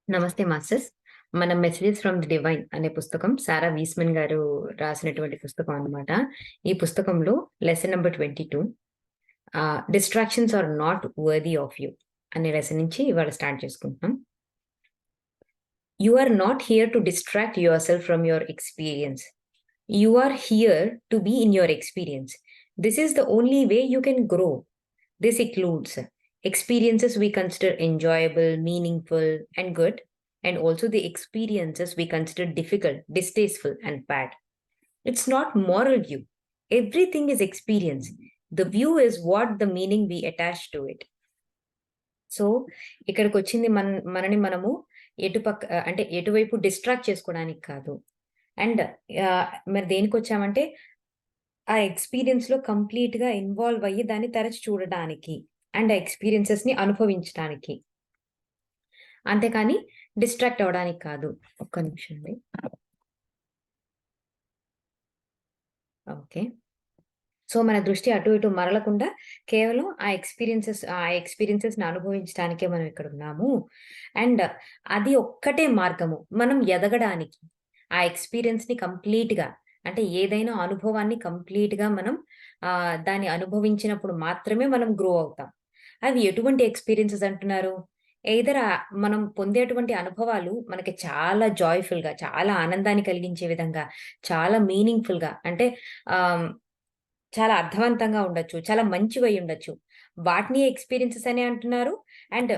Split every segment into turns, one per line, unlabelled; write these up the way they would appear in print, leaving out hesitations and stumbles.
నమస్తే మాస్టర్స్. మనం 'messages from the divine' అనే పుస్తకం సారా వీస్మన్ గారు రాసినటువంటి పుస్తకం అన్నమాట. ఈ పుస్తకంలో lesson number 22 distractions are not worthy of you అనే లెసన్ నుంచి ఇవాళ స్టార్ట్ చేసుకుంటున్నాం. You are not here to distract yourself from your experience. You are here to be in your experience. This is the only way you can grow. This includes experiences we consider enjoyable, meaningful, and good, and also the experiences we consider difficult, distasteful, and bad. It's not moral view. Everything is experience. The view is what the meaning we attach to it. So ఇక్కడికి వచ్చింది మనని మనము అంటే ఎటువైపు distract చేసుకోవడానికి కాదు. And మరి దేనికి వచ్చామంటే ఆ ఎక్స్‌పీరియన్స్‌లో కంప్లీట్‌గా ఇన్వాల్వ్ అయ్యి దాన్ని తరచి చూడడానికి అండ్ ఆ ఎక్స్‌పీరియన్సెస్‌ని అనుభవించటానికి. అంతేకాని డిస్ట్రాక్ట్ అవ్వడానికి కాదు. ఒక్క నిమిషం అండి. ఓకే. సో, మన దృష్టి అటు ఇటు మరలకుండా కేవలం ఆ ఎక్స్‌పీరియన్సెస్‌ని అనుభవించడానికే మనం ఇక్కడున్నాము. అండ్ అది ఒక్కటే మార్గము. మనం ఎదగడానికి. ఆ ఎక్స్‌పీరియన్స్‌ని కంప్లీట్‌గా అంటే ఏదైనా అనుభవాన్ని కంప్లీట్‌గా మనం దాన్ని అనుభవించినప్పుడు మాత్రమే మనం గ్రో అవుతాం. అవి ఎటువంటి ఎక్స్‌పీరియన్సెస్ అంటున్నారు? ఎయిదర్ మనం పొందేటువంటి అనుభవాలు మనకి చాలా జాయ్‌ఫుల్‌గా, చాలా ఆనందాన్ని కలిగించే విధంగా, చాలా మీనింగ్‌ఫుల్‌గా అంటే ఆహ్ చాలా అర్థవంతంగా ఉండొచ్చు. చాలా మంచివై ఉండొచ్చు. వాటిని ఎక్స్‌పీరియన్సెస్ అనే అంటున్నారు. అండ్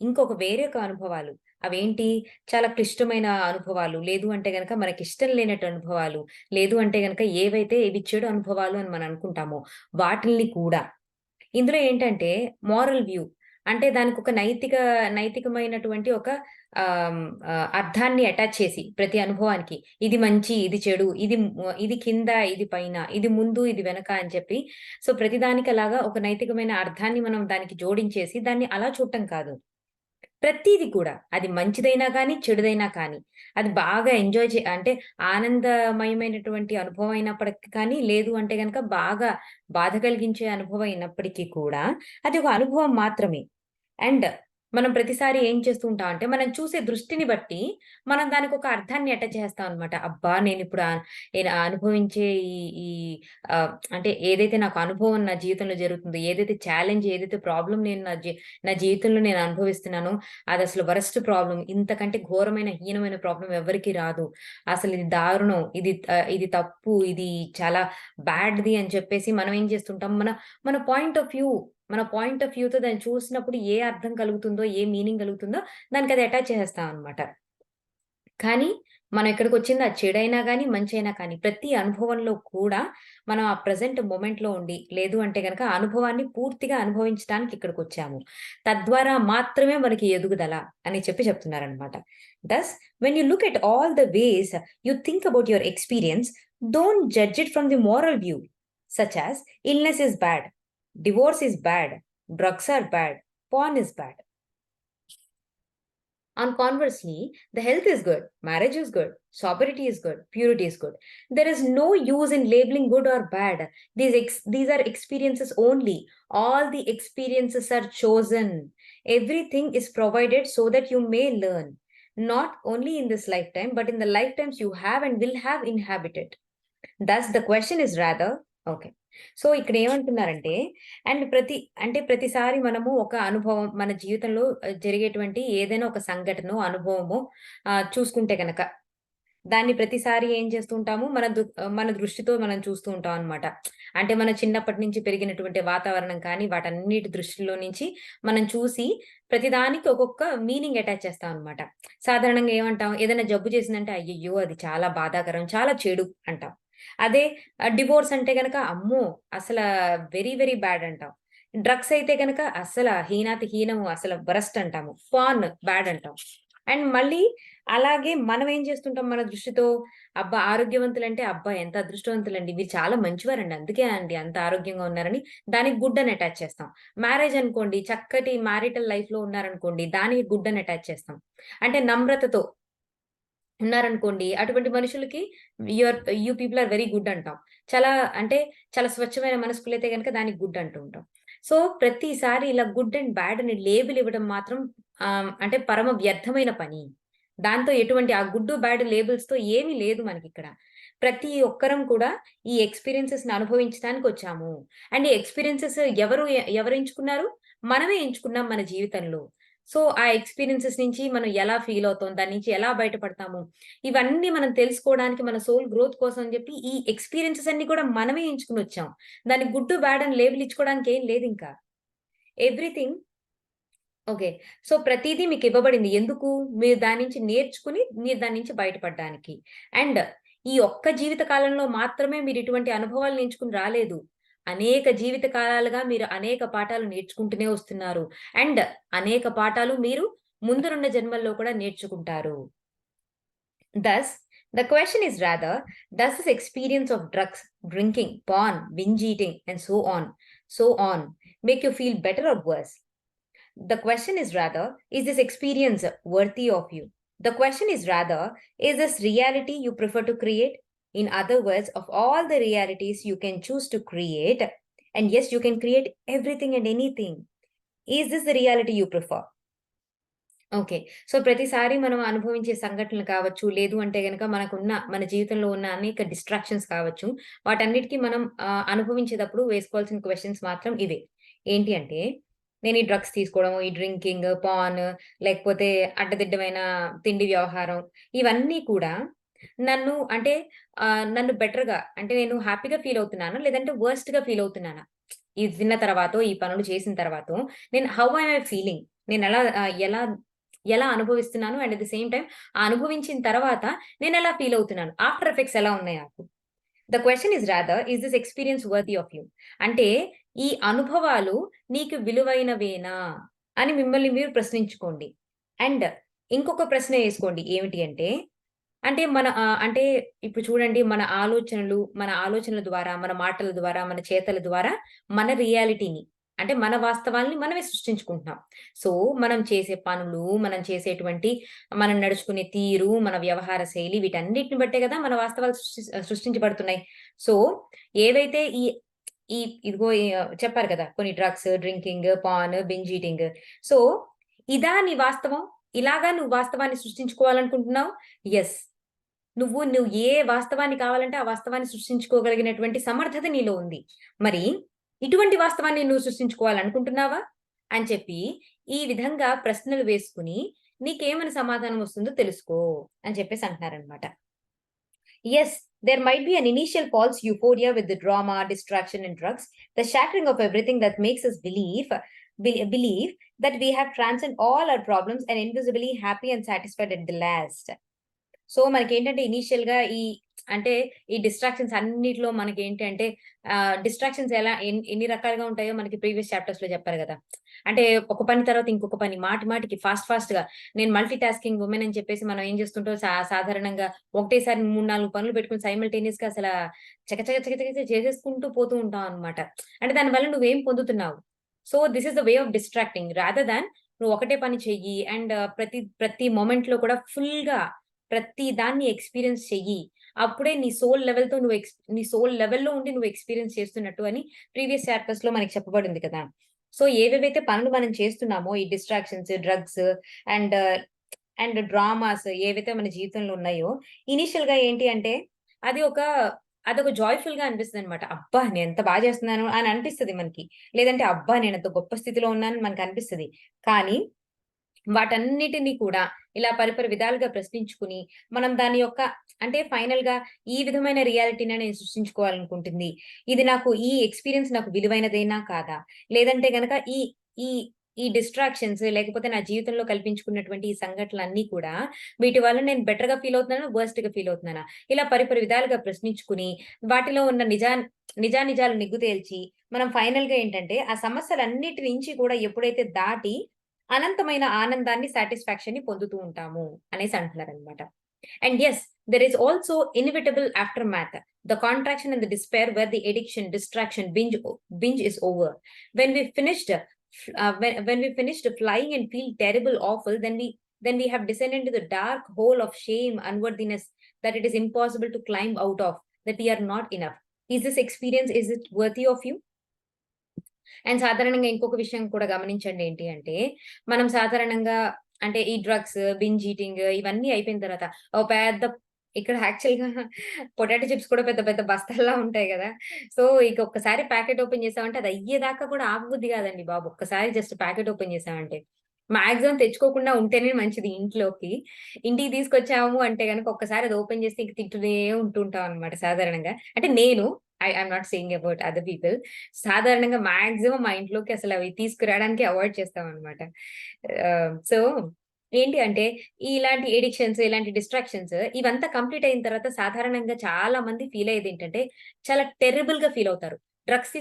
ఇంకొక వేరే ఒక అనుభవాలు. అవేంటి? చాలా క్లిష్టమైన అనుభవాలు. లేదు అంటే గనక మనకిష్టం లేనటు అనుభవాలు. లేదు అంటే గనక ఏవైతే ఇవి చెడు అనుభవాలు అని మనం అనుకుంటామో వాటిల్ని కూడా ఇందులో ఏంటంటే మోరల్ వ్యూ అంటే దానికొక నైతికమైనటువంటి ఒక అర్థాన్ని అటాచ్ చేసి ప్రతి అనుభవానికి ఇది మంచి, ఇది చెడు, ఇది కింద, ఇది పైన, ఇది ముందు, ఇది వెనక అని చెప్పి సో ప్రతిదానికి అలాగా ఒక నైతికమైన అర్థాన్ని మనం దానికి జోడించేసి దాన్ని అలా చూడటం కాదు. ప్రతీది కూడా అది మంచిదైనా గానీ, చెడుదైనా కానీ, అది బాగా ఎంజాయ్ అంటే ఆనందమయమైనటువంటి అనుభవం అయినప్పటికి కానీ, లేదు అంటే గనక బాగా బాధ కలిగించే అనుభవం అయినప్పటికీ కూడా, అది ఒక అనుభవం మాత్రమే. అండ్ మనం ప్రతిసారి ఏం చేస్తూ ఉంటాం అంటే, మనం చూసే దృష్టిని బట్టి, మనం దానికొక అర్థాన్ని అటాచ్ చేస్తాం అనమాట. అబ్బా! నేనిప్పుడు అనుభవించే ఈ ఈ అంటే ఏదైతే నాకు అనుభవం నా జీవితంలో జరుగుతుందో, ఏదైతే ఛాలెంజ్, ఏదైతే ప్రాబ్లమ్ నేను నా జీవితంలో నేను అనుభవిస్తున్నానో, అదసలు వరస్ట్ ప్రాబ్లమ్. ఇంతకంటే ఘోరమైన, హీనమైన ప్రాబ్లమ్ ఎవ్వరికీ రాదు. అసలిది దారుణం. ఇది తప్పు. ఇది చాలా బ్యాడ్‌ది అని చెప్పేసి మనం ఏం చేస్తుంటాం, మన మన పాయింట్ ఆఫ్ వ్యూ మన పాయింట్ ఆఫ్ వ్యూతో దాన్ని చూసినప్పుడు ఏ అర్థం కలుగుతుందో, ఏ మీనింగ్ కలుగుతుందో దానికది అటాచ్ చేసేస్తామనమాట. కానీ మనం ఇక్కడికొచ్చింది అది చెడైనా గానీ, మంచైనా కానీ ప్రతి అనుభవంలో కూడా మనం ఆ ప్రెజెంట్ మొమెంట్‌లో ఉండి, లేదు అంటే గనక ఆ అనుభవాన్ని పూర్తిగా అనుభవించడానికి ఇక్కడికొచ్చాము. తద్వారా మాత్రమే మనకి ఎదుగుదల అని చెప్తున్నారనమాట. Thus when you look at all the ways you think about your experience, don't judge it from the moral view. Such as illness is bad, divorce is bad, drugs are bad, porn is bad. And conversely, the health is good, marriage is good, sobriety is good, purity is good. There is no use in labeling good or bad. These are experiences only. All the experiences are chosen. Everything is provided so that you may learn. Not only in this lifetime, but in the lifetimes you have and will have inhabited. Thus, the question is rather, okay. So ఇక్కడేమంటున్నారంటే and ప్రతిసారి మనము ఒక అనుభవం మన జీవితంలో జరిగేటువంటి ఏదైనా ఒక సంఘటనో, అనుభవమో చూసుకుంటే గనక, దాన్ని ప్రతిసారి ఏం చేస్తూ ఉంటాము, మన దృష్టితో మనం చూస్తూ ఉంటాం అనమాట. అంటే మన చిన్నప్పటి నుంచి పెరిగినటువంటి వాతావరణం కానీ, వాటన్నిటి దృష్టిలో నుంచి మనం చూసి ప్రతిదానికి ఒక్కొక్క మీనింగ్ అటాచ్ చేస్తాం అనమాట. సాధారణంగా ఏమంటాం, ఏదైనా జబ్బు చేసిందంటే, అయ్యయ్యో! అది చాలా బాధాకరం, చాలా చెడు అంటాం. అదే డివోర్స్ అంటే గనక అమ్మో! అసల వెరీ వెరీ బ్యాడ్ అంటాం. డ్రగ్స్ అయితే గనక అస్సల హీనాతి హీనము, అసలు వరస్ట్ అంటాము. పార్న్ బ్యాడ్ అంటాం. అండ్ మళ్ళీ అలాగే మనం ఏం చేస్తుంటాం మన దృష్టితో, అబ్బా! ఆరోగ్యవంతులంటే అబ్బా! ఎంత అదృష్టవంతులండి. వీరు చాలా మంచివారండి. అందుకే అండి అంత ఆరోగ్యంగా ఉన్నారని దానికి గుడ్ అని అటాచ్ చేస్తాం. మ్యారేజ్ అనుకోండి, చక్కటి మ్యారిటల్ లైఫ్‌లో ఉన్నారనుకోండి, దానికి గుడ్ అని అటాచ్ చేస్తాం. అంటే నమ్రతతో ఉన్నారనుకోండి, అటువంటి మనుషులకి you people are very good అంటాం. చాలా అంటే చాలా స్వచ్ఛమైన మనస్కులైతే గనక దానికి గుడ్ అంటూ ఉంటాం. సో, ప్రతిసారి ఇలా గుడ్ అండ్ బ్యాడ్ అని లేబుల్ ఇవ్వడం మాత్రం అంటే పరమ వ్యర్థమైన పని. దాంతో ఎటువంటి ఆ గుడ్, బ్యాడ్ లేబుల్స్‌తో ఏమీ లేదు మనకిక్కడ. ప్రతి ఒక్కరం కూడా ఈ ఎక్స్‌పీరియన్సెస్‌ని అనుభవించటానికొచ్చాము. అండ్ ఈ ఎక్స్‌పీరియన్సెస్ ఎవరు ఎంచుకున్నారు? మనమే ఎంచుకున్నాం మన జీవితంలో. సో, ఆ ఎక్స్‌పీరియన్సెస్ నుంచి మనం ఎలా ఫీల్ అవుతాం? దాని నుంచి ఎలా బయటపడతాము? ఇవన్నీ మనం తెలుసుకోవడానికి మన సోల్ గ్రోత్ కోసం అని చెప్పి ఈ ఎక్స్‌పీరియన్సెస్ అన్నీ కూడా మనమే ఎంచుకొనొచ్చాం. దానికి గుడ్, బ్యాడ్ అని లేబుల్ ఇచ్చుకోవడానికి ఏం లేదింకా. Everything okay. సో, ప్రతీదీ మీకివ్వబడింది. ఎందుకు? మీరు దాని నుంచి నేర్చుకుని, మీరు దాని నుంచి బయటపడ్డానికి. అండ్ ఈ ఒక్క జీవిత కాలంలో మాత్రమే మీరిటువంటి అనుభవాలు నేర్చుకొని రాలేదు. అనేక జీవిత కాలాలుగా మీరు అనేక పాఠాలు నేర్చుకుంటూనే వస్తున్నారు. అండ్ అనేక పాఠాలు మీరు ముందునున్న జన్మల్లో కూడా నేర్చుకుంటారు. Thus, the question is rather, does this experience of drugs, drinking, porn, binge eating, and so on, make you feel better or worse? The question is rather, is this experience worthy of you? The question is rather, is this reality you prefer to create? In other words, of all the realities you can choose to create, and yes, you can create everything and anything. Is this the reality you prefer? Okay. So, ప్రతిసారి మనం అనుభవించే సంఘటనలు కావచ్చు, లేదు అంటే గనక మన జీవితంలో ఉన్న అనేక డిస్ట్రాక్షన్స్ కావచ్చు, వాటన్నిటికి మనం అనుభవించేటప్పుడు వేసుకోవాల్సిన క్వెషన్స్ మాత్రం ఇవే. ఏంటి అంటే, నేను ఈ డ్రగ్స్ తీసుకోవడం, ఈ డ్రింకింగ్, పార్న్ లేకపోతే అడ్డదిడ్డమైన తిండి వ్యవహారం, ఇవన్నీ కూడా నన్ను అంటే నన్ను బెటర్‌గా అంటే నేను హ్యాపీగా ఫీల్ అవుతున్నానా? లేదంటే వర్స్ట్‌గా ఫీల్ అవుతున్నానా? ఇది తిన్న తర్వాతో, ఈ పనులు చేసిన తర్వాతో నేను హౌ యామ్ ఐ ఫీలింగ్? నేనెలా ఎలా ఎలా అనుభవిస్తున్నాను and at the same time ఆ అనుభవించిన తర్వాత నేనెలా ఫీల్ అవుతున్నాను? ఆఫ్టర్ ఎఫెక్ట్స్ ఎలా ఉన్నాయి నాకు? The question is rather is this experience worthy of you? అంటే ఈ అనుభవాలు నీకు విలువైనవేనా? అని మిమ్మల్ని మీరు ప్రశ్నించుకోండి. అండ్ ఇంకొక ప్రశ్న ఏసుకోండి. ఏమిటి అంటే అంటే అంటే ఇప్పుడు చూడండి మన ఆలోచనల ద్వారా, మన మాటల ద్వారా, మన చేతల ద్వారా మన రియాలిటీని అంటే మన వాస్తవాల్ని మనమే సృష్టించుకుంటున్నాం. సో, మనం చేసే పనులు, మనం నడుచుకునే తీరు, మన వ్యవహార శైలి వీటన్నిటిని బట్టే గదా! మన వాస్తవాలు సృష్టించబడుతున్నాయి. సో, ఏవైతే ఈ ఈ ఇదిగో చెప్పారు కదా! కొన్ని drugs, drinking, porn, binge eating. So, ఇదా నీ వాస్తవం? ఇలాగా నువ్వు వాస్తవాన్ని సృష్టించుకోవాలనుకుంటున్నావు? యెస్. నువ్వు ఏ వాస్తవాన్ని కావాలంటే, ఆ వాస్తవాన్ని సృష్టించుకోగలిగినటువంటి సమర్థత నీలో ఉంది. మరి ఇటువంటి వాస్తవాన్ని నువ్వు సృష్టించుకోవాలనుకుంటున్నావా? అని చెప్పి, ఈ విధంగా ప్రశ్నలు వేసుకొని, నీకేమని సమాధానం వస్తుందో తెలుసుకో అని చెప్పేసి అంటున్నారనమాట. Yes, there might be an initial false euphoria with the drama, distraction, and drugs, the shattering of everything that makes us believe that we have transcended all our problems and invisibly happy and satisfied at the last. So, మనకేంటంటే ఇనీషియల్‌గా అంటే ఈ distractions అన్నిట్లో మనకేంటి అంటే distractions ఎన్ని రకాలుగా ఉంటాయో మనకి ప్రీవియస్ చాప్టర్స్‌లో చెప్పారు గదా! అంటే ఒక పని తర్వాత ఇంకొక పని మాటికి ఫాస్ట్‌గా నేను మల్టీ టాస్కింగ్ వుమెన్ అని చెప్పేసి మనం ఏం చేస్తుంటాం సాధారణంగా ఒకటేసారి 3, 4 పనులు పెట్టుకొని సైమల్టేనియస్‌గా చక చేసేసుకుంటూ పోతూ ఉంటాం అన్నమాట. అంటే దానివల్ల నువ్వేం పొందుతున్నావు? So, this is the way of distracting rather than నువ్వు ఒకటే పని చెయ్యి అండ్ ప్రతి మొమెంట్‌లో కూడా ఫుల్‌గా ప్రతి దాన్ని ఎక్స్‌పీరియన్స్ చెయ్యి. అప్పుడే నీ సోల్ లెవెల్‌లో ఉండి నువ్వు ఎక్స్‌పీరియన్స్ చేస్తున్నట్టు అని ప్రీవియస్ చాప్టర్స్‌లో మనకి చెప్పబడింది కదా! సో, ఏవేవైతే పనులు మనం చేస్తున్నామో ఈ distractions, drugs and, and dramas ఏవైతే మన జీవితంలో ఉన్నాయో ఇనీషియల్‌గా ఏంటి అంటే అది ఒక అదొక జాయ్‌ఫుల్‌గా అనిపిస్తదనమాట. అబ్బా! నేనెంత చేస్తున్నాను అని అనిపిస్తది మనకి. లేదంటే అబ్బా! నేనెంత గొప్ప స్థితిలో ఉన్నానని మనకనిపిస్తది. కానీ వాటన్నిటిని కూడా ఇలా పరిపరి విధాలుగా ప్రశ్నించుకుని, మనం దాని యొక్క అంటే ఫైనల్‌గా ఈ విధమైన రియాలిటీ‌నే నేను సృష్టించుకోవాలనుకుంటుంది. ఈ ఎక్స్‌పీరియన్స్ నాకు విలువైనదేనా? కాదా? లేదంటే గనక ఈ ఈ ఈ డిస్ట్రాక్షన్స్ లేకపోతే నా జీవితంలో కల్పించుకున్నటువంటి ఈ సంఘటనలన్నీ కూడా వీటి వల్ల నేను బెటర్‌గా ఫీల్ అవుతున్నానా? వర్స్ట్‌గా ఫీల్ అవుతున్నానా? ఇలా పరిపరి విధాలుగా ప్రశ్నించుకుని, వాటిలో ఉన్న నిజానిజాలు నిగ్గు తేల్చి, మనం ఫైనల్‌గా ఏంటంటే ఆ సమస్యలన్నిటి నుంచి కూడా ఎప్పుడైతే దాటి అనంతమైన ఆనందాన్ని, సాటిస్ఫాక్షన్‌ని పొందుతూ ఉంటాము అనేసి అంటున్నారనమాట. And yes, there is also inevitable aftermath, the contraction and the despair where the addiction, distraction, binge is over. When we finished, when we finished flying and feel terrible, awful, then we have descended into the dark hole of shame, unworthiness that it is impossible to climb out of, that we are not enough. Is this experience, is it worthy of you? And సాధారణంగా ఇంకొక విషయం కూడా గమనించండి ఏంటి అంటే, మనం సాధారణంంగా అంటే ఈ డ్రగ్స్, బింజ్ ఈటింగ్ ఇవన్నీ అయిపోయిన తర్వాత ఓ పెద్ద ఇక్కడ యాక్చువల్‌గా పొటాటో చిప్స్ కూడా పెద్ద పెద్ద బస్తాల్లా ఉంటాయి గదా! సో, ఇక ఒక్కసారి ప్యాకెట్ ఓపెన్ చేసామంటే అది అయ్యేదాకా కూడా ఆగబుద్ధి కాదండి బాబు. ఒక్కసారి జస్ట్ ప్యాకెట్ ఓపెన్ చేసామంటే. మాక్సిమం తెచ్చుకోకుండా ఉంటేనే మంచిది ఇంట్లోకి. ఇంటికి తీసుకొచ్చాము అంటే గనక ఒక్కసారి అది ఓపెన్ చేస్తే ఇంక తింటూనే ఉంటుంటాం అనమాట సాధారణంగా. అంటే నేను I'm not saying about other people. సాధారణంగా మాక్సిమం మా ఇంట్లోకి అసలవి తీసుకురావడానికే అవాయిడ్ చేస్తామనమాట. సో, ఏంటి అంటే ఇలాంటి ఎడిక్షన్స్, ఇలాంటి డిస్ట్రాక్షన్స్ ఇవంతా కంప్లీట్ అయిన తర్వాత సాధారణంగా చాలా మంది ఫీల్ అయ్యేదేంటంటే, చాలా టెర్రిబుల్‌గా ఫీల్ అవుతారు. డ్రగ్స్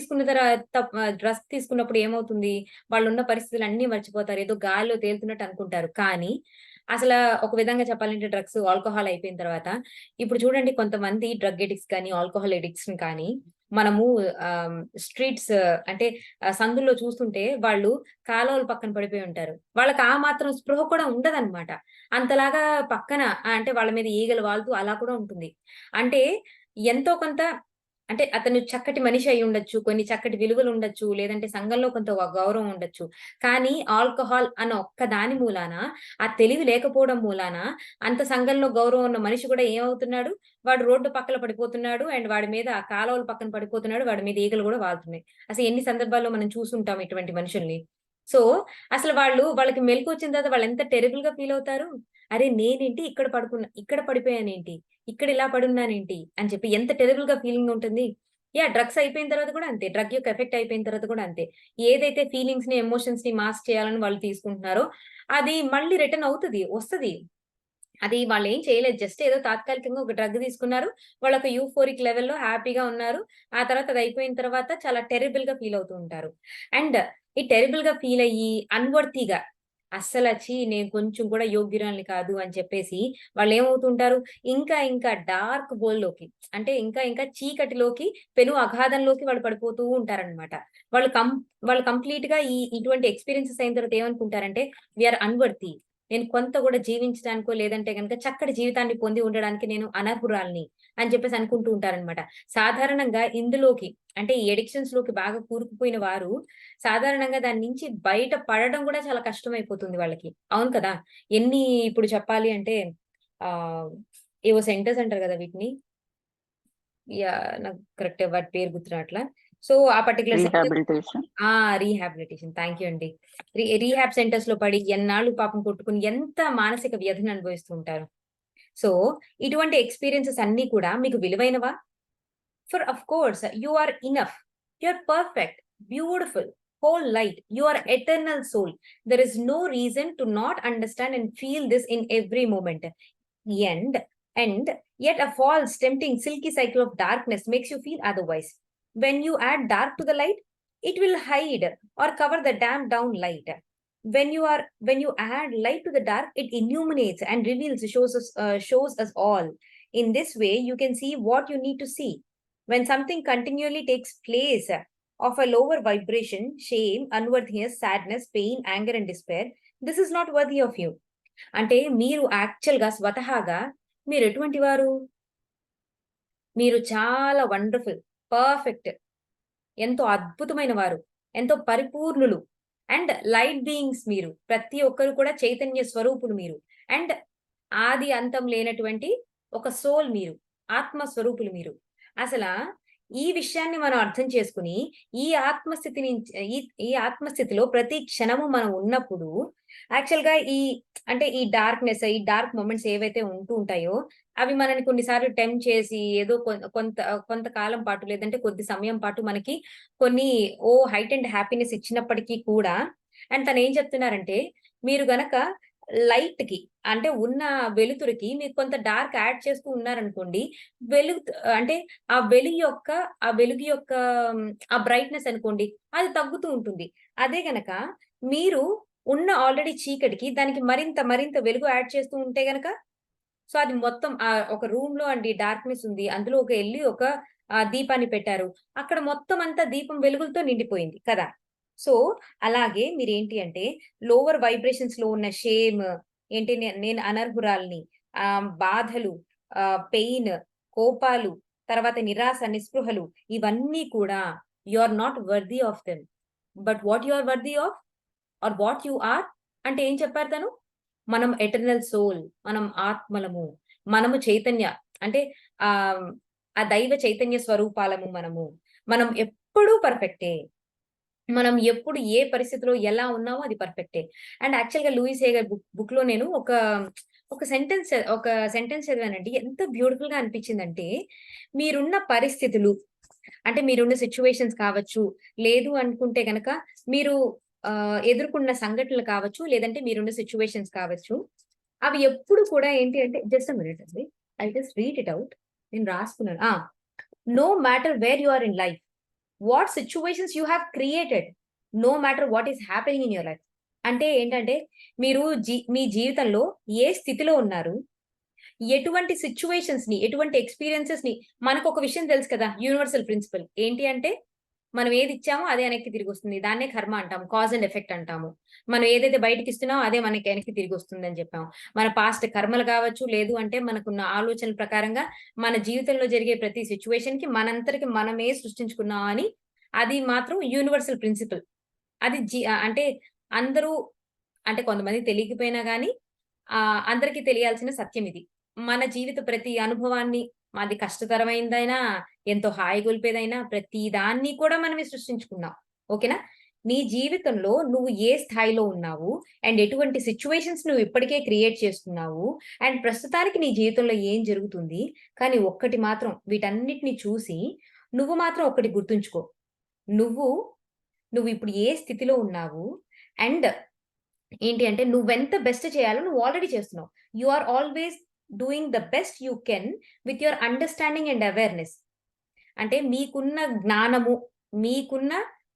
తీసుకున్నప్పుడు ఏమవుతుంది? వాళ్ళున్న పరిస్థితులన్నీ మర్చిపోతారు. ఏదో గాల్లో తేలుతున్నట్టు అనుకుంటారు. కానీ అసలా ఒక విధంగా చెప్పాలంటే డ్రగ్స్, ఆల్కహాల్ అయిపోయిన తర్వాత ఇప్పుడు చూడండి కొంతమంది డ్రగ్ ఎడిక్ట్స్ కానీ, ఆల్కహాల్ ఎడిక్ట్స్‌ని కానీ మనము స్ట్రీట్స్ అంటే సందుల్లో చూస్తుంటే వాళ్ళు కాలువల పక్కన పడిపోయి ఉంటారు. వాళ్ళకి ఆ మాత్రం స్పృహ కూడా ఉండదనమాట. అంతలాగా పక్కన అంటే వాళ్ళ మీద ఈగలు వాలుతూ అలా కూడా ఉంటుంది. అంటే ఎంతో కొంత అంటే అతను చక్కటి మనిషి అయ్యుండొచ్చు. కొన్ని చక్కటి విలువలుండొచ్చు. లేదంటే సంఘంలో కొంత గౌరవం ఉండొచ్చు. కానీ ఆల్కహాల్ అన్న ఒక్క దాని మూలాన, ఆ తెలివి లేకపోవడం మూలాన అంత సంఘంలో గౌరవం ఉన్న మనిషి కూడా ఏమవుతున్నాడు? వాడు రోడ్డు పక్కల పడిపోతున్నాడు. అండ్ వాడి మీద ఆ కాలువల పక్కన పడిపోతున్నాడు. వాడి మీద ఈగలు గూడా వాలుతున్నాయి. అసలు ఎన్ని సందర్భాల్లో మనం చూసుంటాం ఇటువంటి మనుషుల్ని. సో, అసలు వాళ్ళకి మెలుకువొచ్చిన తర్వాత వాళ్ళెంత టెర్రిబుల్‌గా ఫీలవుతారు. అరే! నేనేంటి ఇక్కడ పడుకున్నా, ఇక్కడ పడిపోయానేంటి? ఇక్కడ ఇలా పడున్నానేంటి? అని చెప్పి ఎంత టెర్రిబుల్‌గా ఫీలింగ్ ఉంటుంది. యాహ్! డ్రగ్స్ అయిపోయిన తర్వాత కూడా అంతే. డ్రగ్ యొక్క ఎఫెక్ట్ అయిపోయిన తర్వాత కూడా అంతే. ఏదైతే ఫీలింగ్స్‌ని, ఎమోషన్స్‌ని మాస్క్ చేయాలని వాళ్ళు తీసుకుంటున్నారో, అది మళ్ళీ రిటర్న్ అవుతది. వస్తది. అది వాళ్ళేం చేయలేదు. జస్ట్ ఏదో తాత్కాలికంగా ఒక డ్రగ్ తీసుకున్నారు. వాళ్ళొక యూఫోరిక్ లెవెల్‌లో హ్యాపీగా ఉన్నారు. ఆ తర్వాత అదయిపోయిన తర్వాత చాలా టెర్రిబుల్‌గా ఫీల్ అవుతూ ఉంటారు. అండ్ ఈ టెర్రిబుల్‌గా ఫీల్ అయ్యి అన్‌వర్తీగా అస్సల ఛీ! నేను కొంచెం కూడా యోగ్యురాలిని కాదు అని చెప్పేసి వాళ్ళేమవుతుంటారు, ఇంకా ఇంకా డార్క్ హోల్‌లోకి అంటే ఇంకా ఇంకా చీకటిలోకి, పెను అగాధంలోకి వాళ్ళు పడిపోతూ ఉంటారనమాట. వాళ్ళు కం వాళ్ళు కంప్లీట్‌గా ఇటువంటి ఎక్స్‌పీరియన్సెస్ అయిన తర్వాత ఏమనుకుంటారంటే, వి ఆర్ అన్‌వర్తీ. నేను కొంత గూడా జీవించడానికో, లేదంటే గనక చక్కటి జీవితాన్ని పొంది ఉండడానికి నేను అనర్హురాలిని అని చెప్పేసి అనుకుంటూ ఉంటారనమాట. సాధారణంగా ఇందులోకి అంటే ఈ అడిక్షన్స్‌లోకి బాగా కూరుకుపోయిన వారు సాధారణంగా దాని నుంచి బయట పడడం గూడా చాలా కష్టమైపోతుంది వాళ్ళకి. అవును కదా! ఎన్ని ఇప్పుడు చెప్పాలి అంటే ఆహ్, ఏవో సెంటర్స్ అంటారు గదా! వీటిని. యాహ్! నాకు కరెక్ట్ వాటి పేరు గుర్తు రావట్లా. సో, ఆ పర్టిక్యులర్ సెంటర్
రీహాబిలిటేషన్.
ఆ! రీహాబిలిటేషన్. థాంక్ యూ అండి. రీహాబ్ సెంటర్స్‌లో పడి ఎన్నాళ్ళు పాపం కొట్టుకొని ఎంత మానసిక వ్యధని అనుభవిస్తూ ఉంటారు. సో, ఇటువంటి ఎక్స్‌పీరియన్సెస్ అన్నీ కూడా మీకు విలువైనవా? For of course, you are enough. You're perfect, beautiful, whole light. You are eternal soul. There is no reason to not understand and feel this in every moment. And and yet a false, tempting, silky cycle of darkness makes you feel otherwise. When you add dark to the light, it will hide or cover the damp down light. When you add light to the dark, it illuminates and reveals, shows us all. In this way, you can see what you need to see. When something continually takes place of a lower vibration, shame, unworthiness, sadness, pain, anger, and despair, this is not worthy of you. అంటే మీరు యాక్చువల్‌గా స్వతహాగా మీరెటువంటి వారు? మీరు చాలా wonderful, perfect, ఎంతో అద్భుతమైన వారు, ఎంతో పరిపూర్ణులు అండ్ లైట్ బీయింగ్స్ మీరు. ప్రతి ఒక్కరు కూడా చైతన్య స్వరూపులు మీరు. అండ్ ఆది అంతం లేనటువంటి ఒక సోల్ మీరు. ఆత్మ స్వరూపులు మీరు. అసలా ఈ విషయాన్ని మనం అర్థం చేసుకొని, ఈ ఆత్మస్థితి నుంచి ఈ ఆత్మస్థితిలో ప్రతి క్షణము మనం ఉన్నప్పుడు యాక్చువల్‌గా అంటే ఈ డార్క్‌నెస్, ఈ డార్క్ మొమెంట్స్ ఏవైతే ఉంటూ ఉంటాయో, అవి మనల్ని కొన్ని సార్లు టెంప్ట్ చేసి ఏదో కొంత కొంతకాలం పాటు లేదంటే కొద్ది సమయం పాటు మనకి కొన్ని హైట్ అండ్ హ్యాపీనెస్ ఇచ్చినప్పటికీ కూడా అండ్ తనేం చెప్తున్నారంటే, మీరు గనక లైట్‌కి అంటే ఉన్న వెలుతురికి మీరు కొంత డార్క్ యాడ్ చేస్తూ ఉన్నారనుకోండి, వెలుగు అంటే ఆ వెలుగు యొక్క ఆ బ్రైట్‌నెస్ అనుకోండి, అది తగ్గుతూ ఉంటుంది. అదే గనక మీరు ఉన్న ఆల్రెడీ చీకటికి దానికి మరింత, మరింత వెలుగు యాడ్ చేస్తూ ఉంటే గనక, సో, అది మొత్తం ఒక రూమ్‌లో అండి డార్క్‌నెస్ ఉంది. అందులో ఒక దీపాన్ని పెట్టారు. అక్కడ మొత్తం అంతా దీపం వెలుగులతో నిండిపోయింది కదా! సో, అలాగే మీరేంటి అంటే లోవర్ వైబ్రేషన్స్‌లో ఉన్న షేమ్ ఏంటి నేను అనర్హురాలిని, బాధలు, పెయిన్, కోపాలు, తర్వాత నిరాశ, నిస్పృహలు ఇవన్నీ కూడా you are not worthy of them. But what you are worthy of or what you are అంటే ఏం చెప్పారు తను? మనం ఎటర్నల్ సోల్. మనం ఆత్మలము. మనము చైతన్య అంటే ఆహ్, ఆ దైవ చైతన్య స్వరూపాలము మనము. మనం ఎప్పుడూ పర్ఫెక్టే. మనం ఎప్పుడు ఏ పరిస్థితిలో ఎలా ఉన్నామో అది పర్ఫెక్టే. అండ్ యాక్చువల్‌గా లూయిస్ హేగర్ బుక్‌లో నేను ఒక సెంటెన్స్ చదివానండి. ఎంత బ్యూటిఫుల్‌గా అనిపించిందంటే, మీరున్న పరిస్థితులు అంటే మీరున్న సిట్యుయేషన్స్ కావచ్చు, లేదు అనుకుంటే గనక మీరు ఎదుర్కొన్న సంఘటనలు కావచ్చు, లేదంటే మీరున్న సిట్యుయేషన్స్ కావచ్చు. అవి ఎప్పుడు కూడా ఏంటి అంటే జస్ట్ ఎ మినిట్ అండి. I just read it out. నేను రాసుకున్నాను. No matter where you are in life. What situations you have created. No matter what is happening in your life. అంటే ఏంటంటే మీరు మీ జీవితంలో ఏ స్థితిలో ఉన్నారు? ఎటువంటి సిట్యుయేషన్స్‌ని, ఎటువంటి ఎక్స్‌పీరియన్సెస్‌ని మనకొక విషయం తెలుసు కదా! Universal principle. ఏంటి అంటే, మనం ఏదిచ్చామో అదే వెనక్కి తిరిగొస్తుంది. దాన్నే కర్మ అంటాము. కాజ్ అండ్ ఎఫెక్ట్ అంటాము. మనం ఏదైతే బయటకిస్తున్నామో అదే మనకి వెనక్కి తిరిగొస్తుందని చెప్పాము. మన పాస్ట్ కర్మలు కావచ్చు, లేదు అంటే మనకున్న ఆలోచనల ప్రకారంగా మన జీవితంలో జరిగే ప్రతి సిట్యుయేషన్‌కి మనంతరికి మనమే సృష్టించుకున్నాం అని అది మాత్రం యూనివర్సల్ ప్రిన్సిపల్. అది అంటే అందరూ అంటే కొంతమందికి తెలియకపోయినా గాని అందరికీ తెలియాల్సిన సత్యం ఇది. మన జీవిత ప్రతి అనుభవాన్ని అది కష్టతరమైనదైనా, ఎంతో హాయిగొలిపేదైనా ప్రతి దాన్ని కూడా మనమే సృష్టించుకున్నాం. ఓకేనా? నీ జీవితంలో నువ్వు ఏ స్థాయిలో ఉన్నావు? అండ్ ఎటువంటి సిట్యుయేషన్స్ నువ్వు ఇప్పటికే క్రియేట్ చేసుకున్నావు? అండ్ ప్రస్తుతానికి నీ జీవితంలో ఏం జరుగుతుంది? కానీ ఒక్కటి మాత్రం వీటన్నిటిని చూసి నువ్వు మాత్రం ఒక్కటి గుర్తుంచుకో. నువ్వు నువ్విప్పుడు ఏ స్థితిలో ఉన్నావు? అండ్ ఏంటి అంటే నువ్వెంత బెస్ట్ చేయాలో నువ్వు ఆల్రెడీ చేస్తున్నావు. You are always doing the best you can with your understanding and awareness. అంటే మీకున్న జ్ఞానము, మీకున్న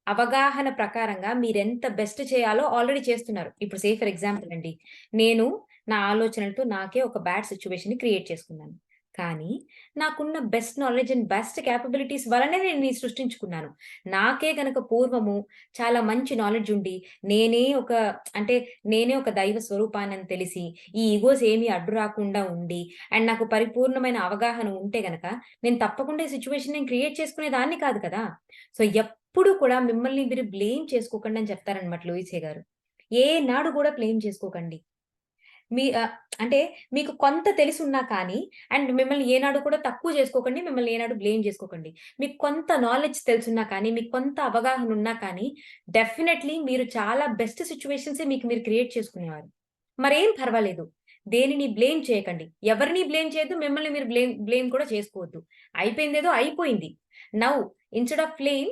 అవగాహన ప్రకారంగా మీరెంత బెస్ట్ చేయాలో ఆల్రెడీ చేస్తున్నారు. ఇప్పుడు ఫర్ ఎగ్జాంపుల్ అండి. నేను నా ఆలోచనలతో నాకే ఒక బ్యాడ్ సిట్యుయేషన్‌ని క్రియేట్ చేసుకున్నాను. కానీ నాకున్న best knowledge and best capabilities వలనే నేను ఇది సృష్టించుకున్నాను. నాకే గనక పూర్వము చాలా మంచి నాలెడ్జ్ ఉండి, నేనే ఒక అంటే నేనే ఒక దైవ స్వరూపానని తెలిసి, ఈ ఇగోస్ ఏమి అడ్డు రాకుండా ఉండి, అండ్ నాకు పరిపూర్ణమైన అవగాహన ఉంటే గనక నేను తప్పకుండా ఈ సిట్యుయేషన్ నేను క్రియేట్ చేసుకునేదాన్ని కాదు కదా! సో, ఎప్పుడు కూడా మిమ్మల్ని మీరు బ్లేమ్ చేసుకోకండి అని చెప్తారనమాట లూయిసే గారు. ఏనాడు కూడా బ్లేమ్ చేసుకోకండి. మీ అంటే మీకు కొంత తెలిసున్నా కానీ అండ్ మిమ్మల్ని ఏనాడు కూడా తక్కువ చేసుకోకండి. మిమ్మల్ని ఏనాడు బ్లేమ్ చేసుకోకండి. మీకు కొంత నాలెడ్జ్ తెలుసున్నా కానీ, మీకు కొంత అవగాహన ఉన్నా కానీ డెఫినైట్‌లీ మీరు చాలా బెస్ట్ సిట్యుయేషన్సే మీకు మీరు క్రియేట్ చేసుకునేవారు. మరేం పర్వాలేదు. దేనిని బ్లేమ్ చేయకండి. ఎవరిని బ్లేమ్ చేయొద్దు. మిమ్మల్ని మీరు బ్లేమ్ బ్లేమ్ కూడా చేసుకోవద్దు. అయిపోయిందేదో అయిపోయింది. Now instead of blame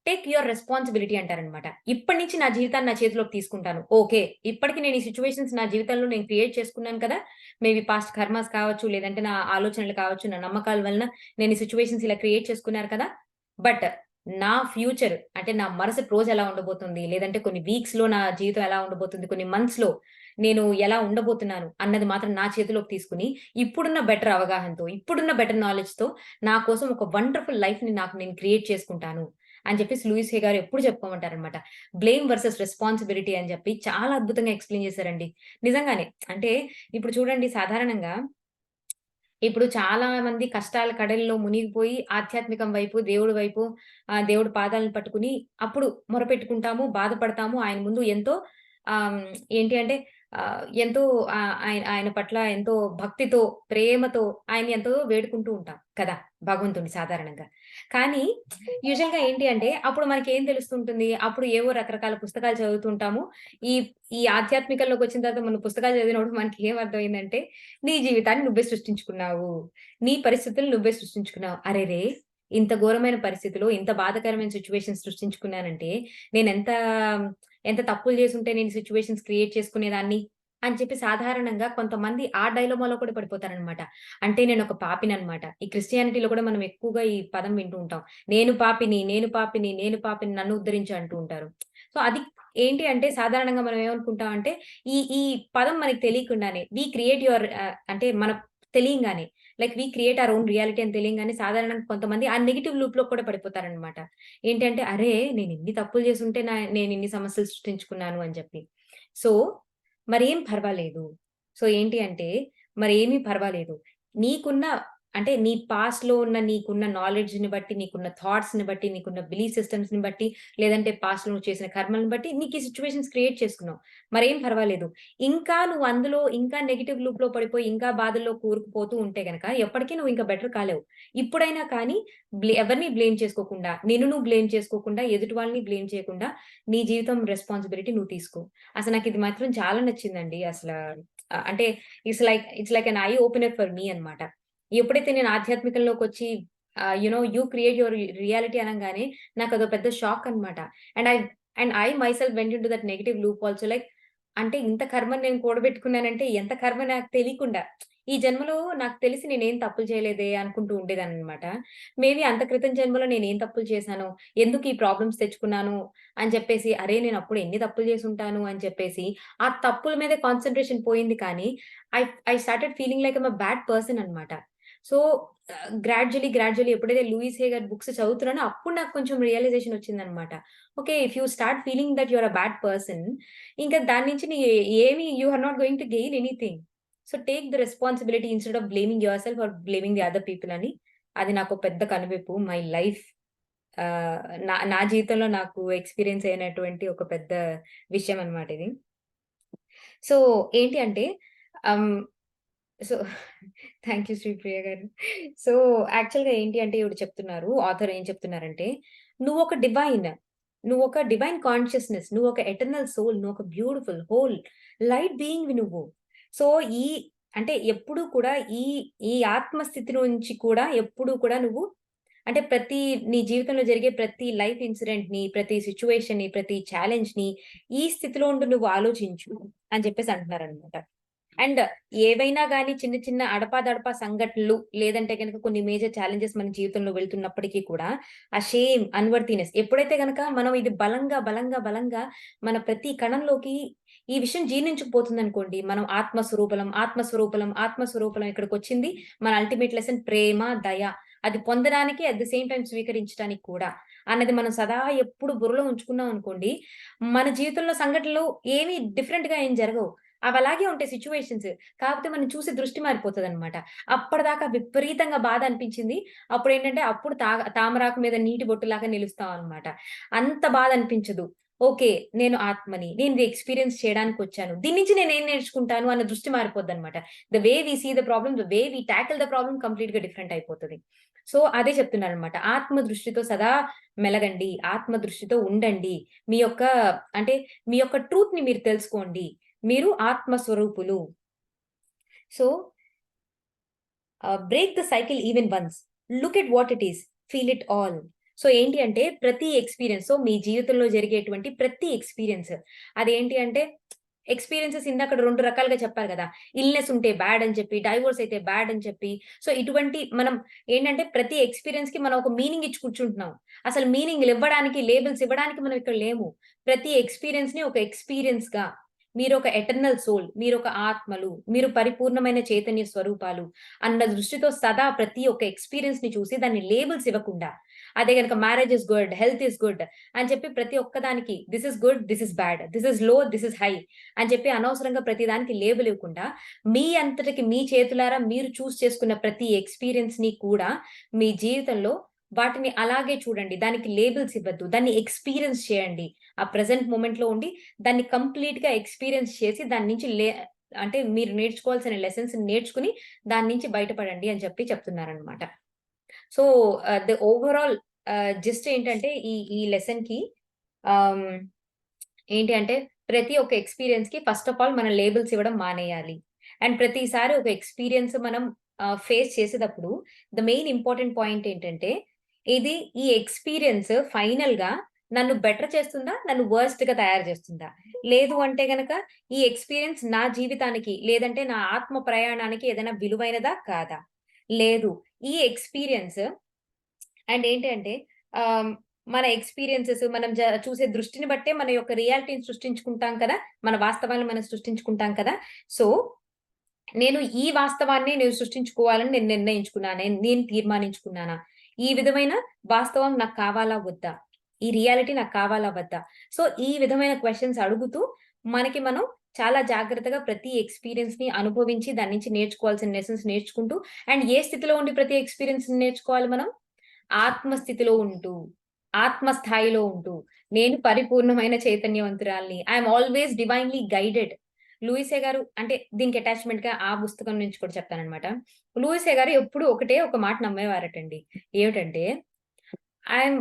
take your responsibility అంటారనమాట. ఇప్పటి నుంచి నా జీవితాన్ని నా చేతిలోకి తీసుకుంటాను. ఓకే. ఇప్పటికి నేను ఈ సిట్యుయేషన్స్ నా జీవితంలో నేను క్రియేట్ చేసుకున్నాను కదా! మేబీ పాస్ట్ కర్మాస్ కావచ్చు, లేదంటే నా ఆలోచనలు కావచ్చు, నా నమ్మకాల వలన నేను ఈ సిట్యుయేషన్స్ ఇలా క్రియేట్ చేసుకున్నారు కదా! బట్ నా ఫ్యూచర్ అంటే నా మరుసటి రోజు ఎలా ఉండబోతుంది? లేదంటే కొన్ని వీక్స్‌లో నా జీవితం ఎలా ఉండబోతుంది? కొన్ని మంత్స్‌లో నేను ఎలా ఉండబోతున్నాను? అన్నది మాత్రం నా చేతిలోకి తీసుకొని, ఇప్పుడున్న బెటర్ అవగాహనతో, ఇప్పుడున్న బెటర్ నాలెడ్జ్‌తో నా కోసం ఒక వండర్‌ఫుల్ లైఫ్‌ని నాకు నేను క్రియేట్ చేసుకుంటాను. అని చెప్పేసి లూయిస్ హే గారు ఎప్పుడు చెప్పుకోమంటారనమాట. బ్లేమ్ వర్సస్ రెస్పాన్సిబిలిటీ అని చెప్పి చాలా అద్భుతంగా ఎక్స్‌ప్లెయిన్ చేశారండి. నిజంగానే. అంటే ఇప్పుడు చూడండి సాధారణంగా ఇప్పుడు చాలా మంది కష్టాల కడలిలో మునిగిపోయి ఆధ్యాత్మికం వైపు, దేవుడి వైపు దేవుడి పాదాలను పట్టుకుని అప్పుడు మొరపెట్టుకుంటాము, బాధపడతాము. ఆయన ముందు ఎంతో ఏంటి అంటే ఎంతో ఆయన ఆయన పట్ల ఎంతో భక్తితో, ప్రేమతో ఆయన్ని ఎంతో వేడుకుంటూ ఉంటాం కదా! భగవంతుడిని సాధారణంగా. కానీ యూజువల్‌గా ఏంటి అంటే అప్పుడు మనకేం తెలుస్తుంటుంది? అప్పుడు ఏవో రకరకాల పుస్తకాలు చదువుతుంటాము. ఈ ఈ ఆధ్యాత్మికంలోకొచ్చిన తర్వాత మనం పుస్తకాలు చదివినప్పుడు మనకేం అర్థమైందంటే నీ జీవితాన్ని నువ్వే సృష్టించుకున్నావు. నీ పరిస్థితులు నువ్వే సృష్టించుకున్నావు. అరెరే! ఇంత ఘోరమైన పరిస్థితిలో, ఇంత బాధాకరమైన సిట్యుయేషన్ సృష్టించుకున్నానంటే, నేనెంత ఎంత తప్పులు చేసుంటే నేను సిట్యుయేషన్స్ క్రియేట్ చేసుకునేదాన్ని, అని చెప్పి సాధారణంగా కొంతమంది ఆ డైలమాలో కూడా పడిపోతారనమాట. అంటే నేనొక పాపిననమాట. ఈ క్రిస్టియానిటీలో కూడా మనం ఎక్కువగా ఈ పదం వింటూ ఉంటాం. నేను పాపిని, నేను పాపిని, నేను పాపిని నన్ను ఉద్ధరించు అంటూ ఉంటారు. సో, అది ఏంటి అంటే సాధారణంగా మనం ఏమనుకుంటాం అంటే ఈ పదం మనకు తెలియకుండానే వి క్రియేట్ యువర్ అంటే మనకు తెలియంగానే we create our own reality అని తెలియంగానే సాధారణంగా కొంతమంది ఆ నెగెటివ్ లూప్‌లో కూడా పడిపోతారనమాట. ఏంటంటే అరే! నేనిన్ని తప్పులు చేసుంటే నేనిన్ని సమస్యలు సృష్టించుకున్నాను అని చెప్పి. సో, మరేం పర్వాలేదు. సో, ఏంటి అంటే మరేమీ పర్వాలేదు. నీకున్న అంటే నీ పాస్ట్‌లో ఉన్న నీకున్న నాలెడ్జ్‌ని బట్టి, నీకున్న థాట్స్‌ని బట్టి, నీకున్న బిలీఫ్ సిస్టమ్స్‌ని బట్టి, లేదంటే పాస్ట్‌లో నువ్వు చేసిన కర్మలను బట్టి నీకీ సిట్యుయేషన్స్ క్రియేట్ చేసుకున్నావు. మరేం పర్వాలేదు. ఇంకా నువ్వు అందులో ఇంకా నెగెటివ్ లూప్‌లో పడిపోయి, ఇంకా బాధల్లో కూరుకుపోతూ ఉంటే గనక ఎప్పటికి నువ్వు ఇంకా బెటర్ కాలేవు. ఇప్పుడైనా కానీ ఎవరిని బ్లేమ్ చేసుకోకుండా, నిన్ను నువ్వు బ్లేమ్ చేసుకోకుండా, ఎదుటి వాళ్ళని బ్లేమ్ చేయకుండా, నీ జీవితం రెస్పాన్సిబిలిటీ నువ్వు తీసుకో. అసలు నాకిది మాత్రం చాలా నచ్చిందండి. అంటే it's like N eye opener for me అన్నమాట. ఎప్పుడైతే నేను ఆధ్యాత్మికంలోకొచ్చి యూ క్రియేట్ యువర్ రియాలిటీ అనంగానే నాకదో పెద్ద షాక్ అన్నమాట. And I I myself vent into that negative loop also like అంటే ఇంత కర్మని నేను కూడబెట్టుకున్నానంటే ఎంత కర్మ నాకు తెలియకుండా. ఈ జన్మలో నాకు తెలిసి నేనేం తప్పులు చేయలేదే అనుకుంటూ ఉండేదాన్ననమాట. మేబీ అంత క్రితం జన్మలో నేనేం తప్పులు చేశానో, ఎందుకు ఈ ప్రాబ్లమ్స్ తెచ్చుకున్నాను అని చెప్పేసి, అరే! నేనప్పుడు ఎన్ని తప్పులు చేసుంటాను అని చెప్పేసి, ఆ తప్పుల మీదే కాన్సంట్రేషన్ పోయింది కానీ, I I started feeling like I'm a bad person అన్నమాట. సో, గ్రాడ్యుయల్లీ ఎప్పుడైతే లూయిస్ హే గారి బుక్స్ చదువుతున్నానో అప్పుడు నాకు కొంచెం రియలైజేషన్ వచ్చిందన్నమాట. Okay. If you start feeling that you are a bad person ఇంకా దాని నుంచి ఏమి you are not going to gain anything. So, take the responsibility instead of blaming yourself or blaming the other people అని అది నాకో పెద్ద కనువిప్పు. My life ఆహ్, నా నా జీవితంలో నాకు ఎక్స్‌పీరియన్స్ అయినటువంటి ఒక పెద్ద విషయం అన్నమాట ఇది. సో, ఏంటి అంటే ఆహ్, సో థాంక్ యూ శ్రీప్రియ గారు. సో, యాక్చువల్‌గా ఏంటి అంటే ఈవిడ చెప్తున్నారు. ఆథర్ ఏం చెప్తున్నారంటే, "నువ్వొక డివైన్. నువ్వొక డివైన్ కాన్షియస్‌నెస్. నువ్వొక ఎటర్నల్ సోల్. నువ్వొక బ్యూటిఫుల్ హోల్ లైట్ బీయింగ్‌వి నువ్వు." సో, ఈ అంటే ఎప్పుడూ కూడా ఈ ఈ ఆత్మ స్థితి నుంచి కూడా ఎప్పుడూ కూడా నువ్వు అంటే నీ జీవితంలో జరిగే ప్రతి లైఫ్ ఇన్సిడెంట్‌ని, ప్రతి సిట్యుయేషన్‌ని, ప్రతి ఛాలెంజ్‌ని ఈ స్థితిలో ఉండి నువ్వు ఆలోచించు అని చెప్పేసి అంటున్నారనమాట. అండ్ ఏవైనా గాని చిన్న చిన్న అడపాదడపా సంఘటనలు లేదంటే గనక కొన్ని మేజర్ ఛాలెంజెస్ మన జీవితంలో వెళ్తున్నప్పటికీ కూడా ఆ షేమ్, అన్‌వర్తీనెస్ ఎప్పుడైతే గనక మనం ఇది బలంగా మన ప్రతి కణంలోకి ఈ విషయం జీర్ణించుకుపోతుందనుకోండి. మనం ఆత్మ స్వరూపలం ఇక్కడికొచ్చింది. మన అల్టిమేట్ లెసన్ ప్రేమ, దయ. అది పొందడానికి అట్ ది సేమ్ టైమ్ స్వీకరించడానికి కూడా. అన్నది మనం సదా ఎప్పుడు బుర్రలో ఉంచుకున్నాం అనుకోండి. మన జీవితంలో సంఘటనలు ఏమి డిఫరెంట్‌గా ఏం జరగవు. అవలాగే ఉంటాయి సిట్యుయేషన్స్. కాకపోతే మనం చూసే దృష్టి మారిపోతదనమాట. అప్పటిదాకా విపరీతంగా బాధ అనిపించింది. అప్పుడేంటంటే అప్పుడు తామరాకు మీద నీటి బొట్టులాగా నిలుస్తాం అనమాట. అంత బాధ అనిపించదు. ఓకే. నేను ఆత్మని. నేను ఇది ఎక్స్‌పీరియన్స్ చేయడానికొచ్చాను. దీని నుంచి నేనేం నేర్చుకుంటాను అన్న దృష్టి మారిపోద్దనమాట. The way we see the problem, the way we tackle the problem కంప్లీట్‌గా డిఫరెంట్ అయిపోతది. సో, అదే చెప్తున్నాననమాట. ఆత్మ దృష్టితో సదా మెలగండి. ఆత్మ దృష్టితో ఉండండి. మీ యొక్క అంటే మీ యొక్క ట్రూత్‌ని మీరు తెలుసుకోండి. మీరు ఆత్మ స్వరూపులు. So, break the cycle even once. Look at what it is. Feel it all. So, ఏంటి అంటే ప్రతి ఎక్స్‌పీరియన్స్ మీ జీవితంలో జరిగేటువంటి ప్రతి ఎక్స్‌పీరియన్స్ అదేంటి అంటే ఎక్స్‌పీరియన్సెస్ ఇందాకడ 2 రకాలుగా చెప్పారు గదా! ఇల్‌నెస్ ఉంటే బ్యాడ్ అని చెప్పి, డైవోర్స్ అయితే బ్యాడ్ అని చెప్పి. సో, ఇటువంటి మనం ఏంటంటే ప్రతి ఎక్స్‌పీరియన్స్‌కి మనం ఒక మీనింగ్ ఇచ్చి కూర్చుంటున్నాం. అసలు మీనింగ్‌లివ్వడానికి, లేబుల్స్ ఇవ్వడానికి మనం ఇక్కడ లేము. ప్రతి ఎక్స్‌పీరియన్స్‌ని ఒక ఎక్స్‌పీరియన్స్‌గా మీరొక ఎటర్నల్ సోల్, మీరొక ఆత్మలు, మీరు పరిపూర్ణమైన చైతన్య స్వరూపాలు అన్న దృష్టితో సదా ప్రతి ఒక్క ఎక్స్‌పీరియన్స్‌ని చూసి దాన్ని లేబుల్స్ ఇవ్వకుండా, అదే గనక marriage is good, health is good అని చెప్పి ప్రతి ఒక్కదానికి this is good, this is bad, this is low, this is high అని చెప్పి అనవసరంగా ప్రతి దానికి లేబుల్ ఇవ్వకుండా, మీ అంతటికి మీ చేతులారా మీరు చేసుకున్న ప్రతి ఎక్స్‌పీరియన్స్‌ని కూడా మీ జీవితంలో వాటిని అలాగే చూడండి. దానికి లేబుల్స్ ఇవ్వద్దు. దాన్ని ఎక్స్‌పీరియన్స్ చేయండి. ఆ ప్రెజెంట్ మొమెంట్‌లో ఉండి దాన్ని కంప్లీట్‌గా ఎక్స్‌పీరియన్స్ చేసి దాని నుంచి అంటే మీరు నేర్చుకోవాల్సిన లెసన్స్‌ని నేర్చుకొని దాని నుంచి బయటపడండి అని చెప్పి చెప్తున్నారనమాట. సో, ది ఓవరాల్ జిస్ట్ ఏంటంటే ఈ లెసన్‌కి ఆహ్, ఏంటి అంటే ప్రతి ఒక్క ఎక్స్‌పీరియన్స్‌కి ఫస్ట్ ఆఫ్ ఆల్ మనం లేబుల్స్ ఇవ్వడం మానేయాలి. అండ్ ప్రతిసారి ఒక ఎక్స్‌పీరియన్స్ మనం ఫేస్ చేసేటప్పుడు ద మెయిన్ ఇంపార్టెంట్ పాయింట్ ఏంటంటే ఈ ఎక్స్‌పీరియన్స్ ఫైనల్‌గా నన్ను బెటర్ చేస్తుందా? నన్ను వర్స్ట్‌గా తయారు చేస్తుందా? లేదు అంటే గనక ఈ ఎక్స్‌పీరియన్స్ నా జీవితానికి లేదంటే నా ఆత్మ ప్రయాణానికి ఏదైనా విలువైనదా? కాదా? లేదు. ఈ ఎక్స్‌పీరియన్స్ అండ్ ఏంటి అంటే ఆహ్, మన ఎక్స్‌పీరియన్సెస్ మనం చూసే దృష్టిని బట్టే మన యొక్క రియాలిటీని సృష్టించుకుంటాం కదా! మన వాస్తవాన్ని మనం సృష్టించుకుంటాం కదా! సో, నేను సృష్టించుకోవాలని నేను నిర్ణయించుకున్నాను. నేను తీర్మానించుకున్నానా? ఈ విధమైన వాస్తవం నాకు కావాలా? వద్దా? ఈ రియాలిటీ నాకు కావాలా? వద్దా? సో, ఈ విధమైన క్వెషన్స్ అడుగుతూ మనకి మనం చాలా జాగ్రత్తగా ప్రతి ఎక్స్‌పీరియన్స్‌ని అనుభవించి దాని నుంచి నేర్చుకోవాల్సిన లెసన్స్ నేర్చుకుంటూ అండ్ ఏ స్థితిలో ఉండి ప్రతి ఎక్స్‌పీరియన్స్‌ని నేర్చుకోవాలి మనం? ఆత్మస్థితిలో ఉంటూ, ఆత్మ స్థాయిలో ఉంటూ, నేను పరిపూర్ణమైన చైతన్యవంతురాలిని. I am always divinely guided. Louise గారు అంటే దీనికి అటాచ్‌మెంట్‌గా ఆ పుస్తకం నుంచి కూడా చెప్తాననమాట. లూయిసే గారు ఎప్పుడు ఒకటే ఒక మాట నమ్మేవారటండి. ఏమిటంటే ఐయామ్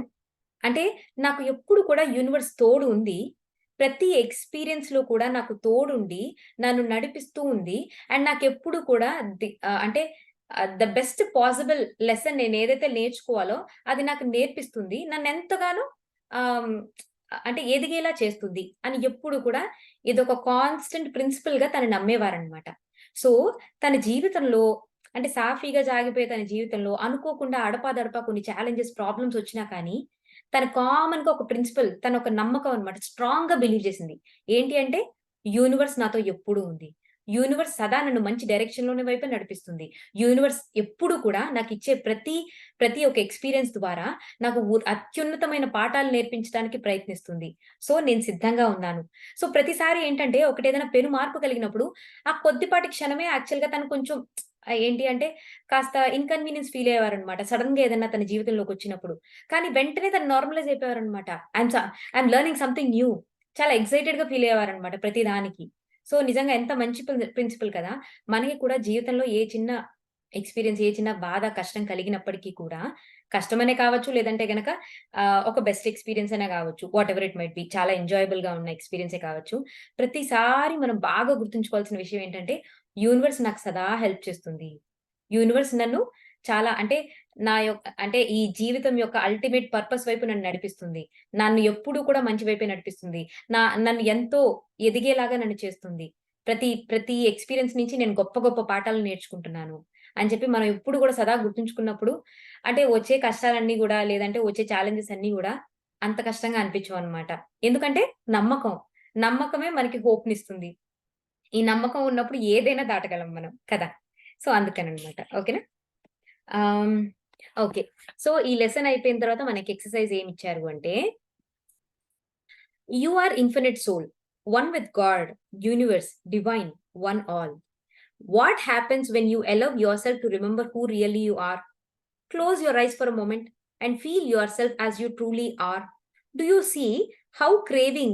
అంటే నాకు ఎప్పుడు కూడా యూనివర్స్ తోడు ఉంది. ప్రతి ఎక్స్‌పీరియన్స్‌లో కూడా నాకు తోడుండి, నన్ను నడిపిస్తూ ఉంది. అండ్ నాకెప్పుడు కూడా అంటే ద బెస్ట్ పాసిబుల్ లెసన్ నేనేదైతే నేర్చుకోవాలో అది నాకు నేర్పిస్తుంది. నన్నెంతగానో ఆహ్, అంటే ఎదిగేలా చేస్తుంది అని ఎప్పుడు కూడా ఇదొక కాన్స్టెంట్ ప్రిన్సిపల్‌గా తను నమ్మేవారనమాట. సో, తన జీవితంలో అంటే సాఫీగా సాగిపోయే తన జీవితంలో అనుకోకుండా అడపాదడపా కొన్ని ఛాలెంజెస్, ప్రాబ్లమ్స్ వచ్చినా కానీ తను కామన్‌గా ఒక ప్రిన్సిపల్ తనొక నమ్మకం అన్నమాట. స్ట్రాంగ్‌గా బిలీవ్ చేసింది. ఏంటి అంటే యూనివర్స్ నాతో ఎప్పుడూ ఉంది. యూనివర్స్ సదా నన్ను మంచి డైరెక్షన్‌లోని వైపే నడిపిస్తుంది. యూనివర్స్ ఎప్పుడు కూడా నాకిచ్చే ప్రతి ఒక్క ఎక్స్‌పీరియన్స్ ద్వారా నాకు అత్యున్నతమైన పాఠాలు నేర్పించడానికి ప్రయత్నిస్తుంది. సో, నేను సిద్ధంగా ఉన్నాను. సో, ప్రతిసారి ఏంటంటే ఒకటేదైనా పెను మార్పు కలిగినప్పుడు ఆ కొద్దిపాటి క్షణమే యాక్చువల్‌గా తను కొంచెం ఏంటి అంటే కాస్త ఇన్‌కన్వీనియన్స్ ఫీల్ అయ్యేవారన్నమాట. సడెన్‌గా ఏదన్నా తన జీవితంలోకొచ్చినప్పుడు. కానీ వెంటనే తను నార్మలైజ్ అయిపోయారనమాట. I am learning something new. చాలా ఎక్సైటెడ్‌గా ఫీల్ అయ్యేవారనమాట ప్రతి దానికి. సో, నిజంగా ఎంత మంచి ప్రిన్సిపల్ కదా! మనకి కూడా జీవితంలో ఏ చిన్న ఎక్స్‌పీరియన్స్, ఏ చిన్న బాధ, కష్టం కలిగినప్పటికీ కూడా కష్టమనే కావచ్చు, లేదంటే గనక ఒక బెస్ట్ ఎక్స్‌పీరియన్స్ అనే కావచ్చు. Whatever it might be. చాలా ఎంజాయబుల్‌గా ఉన్న ఎక్స్‌పీరియన్సే కావచ్చు. ప్రతిసారి మనం బాగా గుర్తుంచుకోవాల్సిన విషయం ఏంటంటే, యూనివర్స్ నాకు సదా హెల్ప్ చేస్తుంది. యూనివర్స్ నన్ను చాలా అంటే అంటే ఈ జీవితం యొక్క అల్టిమేట్ పర్పస్ వైపు నన్ను నడిపిస్తుంది. నన్ను ఎప్పుడూ కూడా మంచి వైపే నడిపిస్తుంది. నన్ను ఎంతో ఎదిగేలాగా నన్ను చేస్తుంది. ప్రతి ఎక్స్‌పీరియన్స్ నుంచి నేను గొప్ప గొప్ప పాఠాలు నేర్చుకుంటున్నాను. అని చెప్పి మనం ఎప్పుడు కూడా సదా గుర్తుంచుకున్నప్పుడు అంటే వచ్చే కష్టాలన్నీ గూడా లేదంటే వచ్చే ఛాలెంజెస్ అన్నీ గూడా అంత కష్టంగా అనిపించవన్నమాట. ఎందుకంటే నమ్మకం. నమ్మకమే మనకి హోప్‌నిస్తుంది. ఈ నమ్మకం ఉన్నప్పుడు ఏదైనా దాటగలం మనం కదా! సో, అందుకననమాట. ఓకేనా? ఆహ్, ఓకే. సో, ఈ లెసన్ అయిపోయిన తర్వాత మనకి ఎక్సర్‌సైజ్ ఏమిచ్చారు అంటే, you are infinite soul, one with God, universe, divine, one all. What happens when you allow yourself to remember who really you are? Close your eyes for a moment and feel yourself as you truly are. Do you see how craving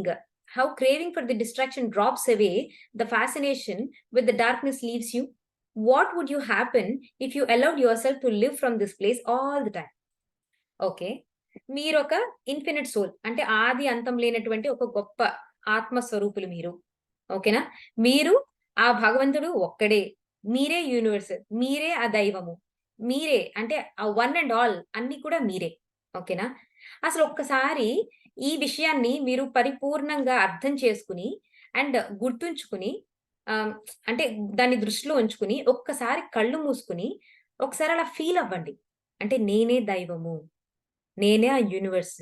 for the distraction drops away, the fascination with the darkness leaves you? What would you happen if you allowed yourself to live from this place all the time? Okay. మీరొక infinite soul అంటే ఆది అంతం లేనటువంటి ఒక గొప్ప ఆత్మ స్వరూపులు మీరు. ఓకేనా? మీరు ఆ భగవంతుడు ఒక్కడే. మీరే యూనివర్స్. మీరే ఆ దైవము. మీరే అంటే ఆ వన్ అండ్ ఆల్ అన్నీ కూడా మీరే. ఓకేనా? అసలు ఒక్కసారి ఈ విషయాన్ని మీరు పరిపూర్ణంగా అర్థం చేసుకొని అండ్ గుర్తుంచుకొని ఆహ్, అంటే దాన్ని దృష్టిలో ఉంచుకొని ఒక్కసారి కళ్ళు మూసుకొని ఒకసారి అలా ఫీల్ అవ్వండి. అంటే నేనే దైవము. నేనే ఆ యూనివర్స్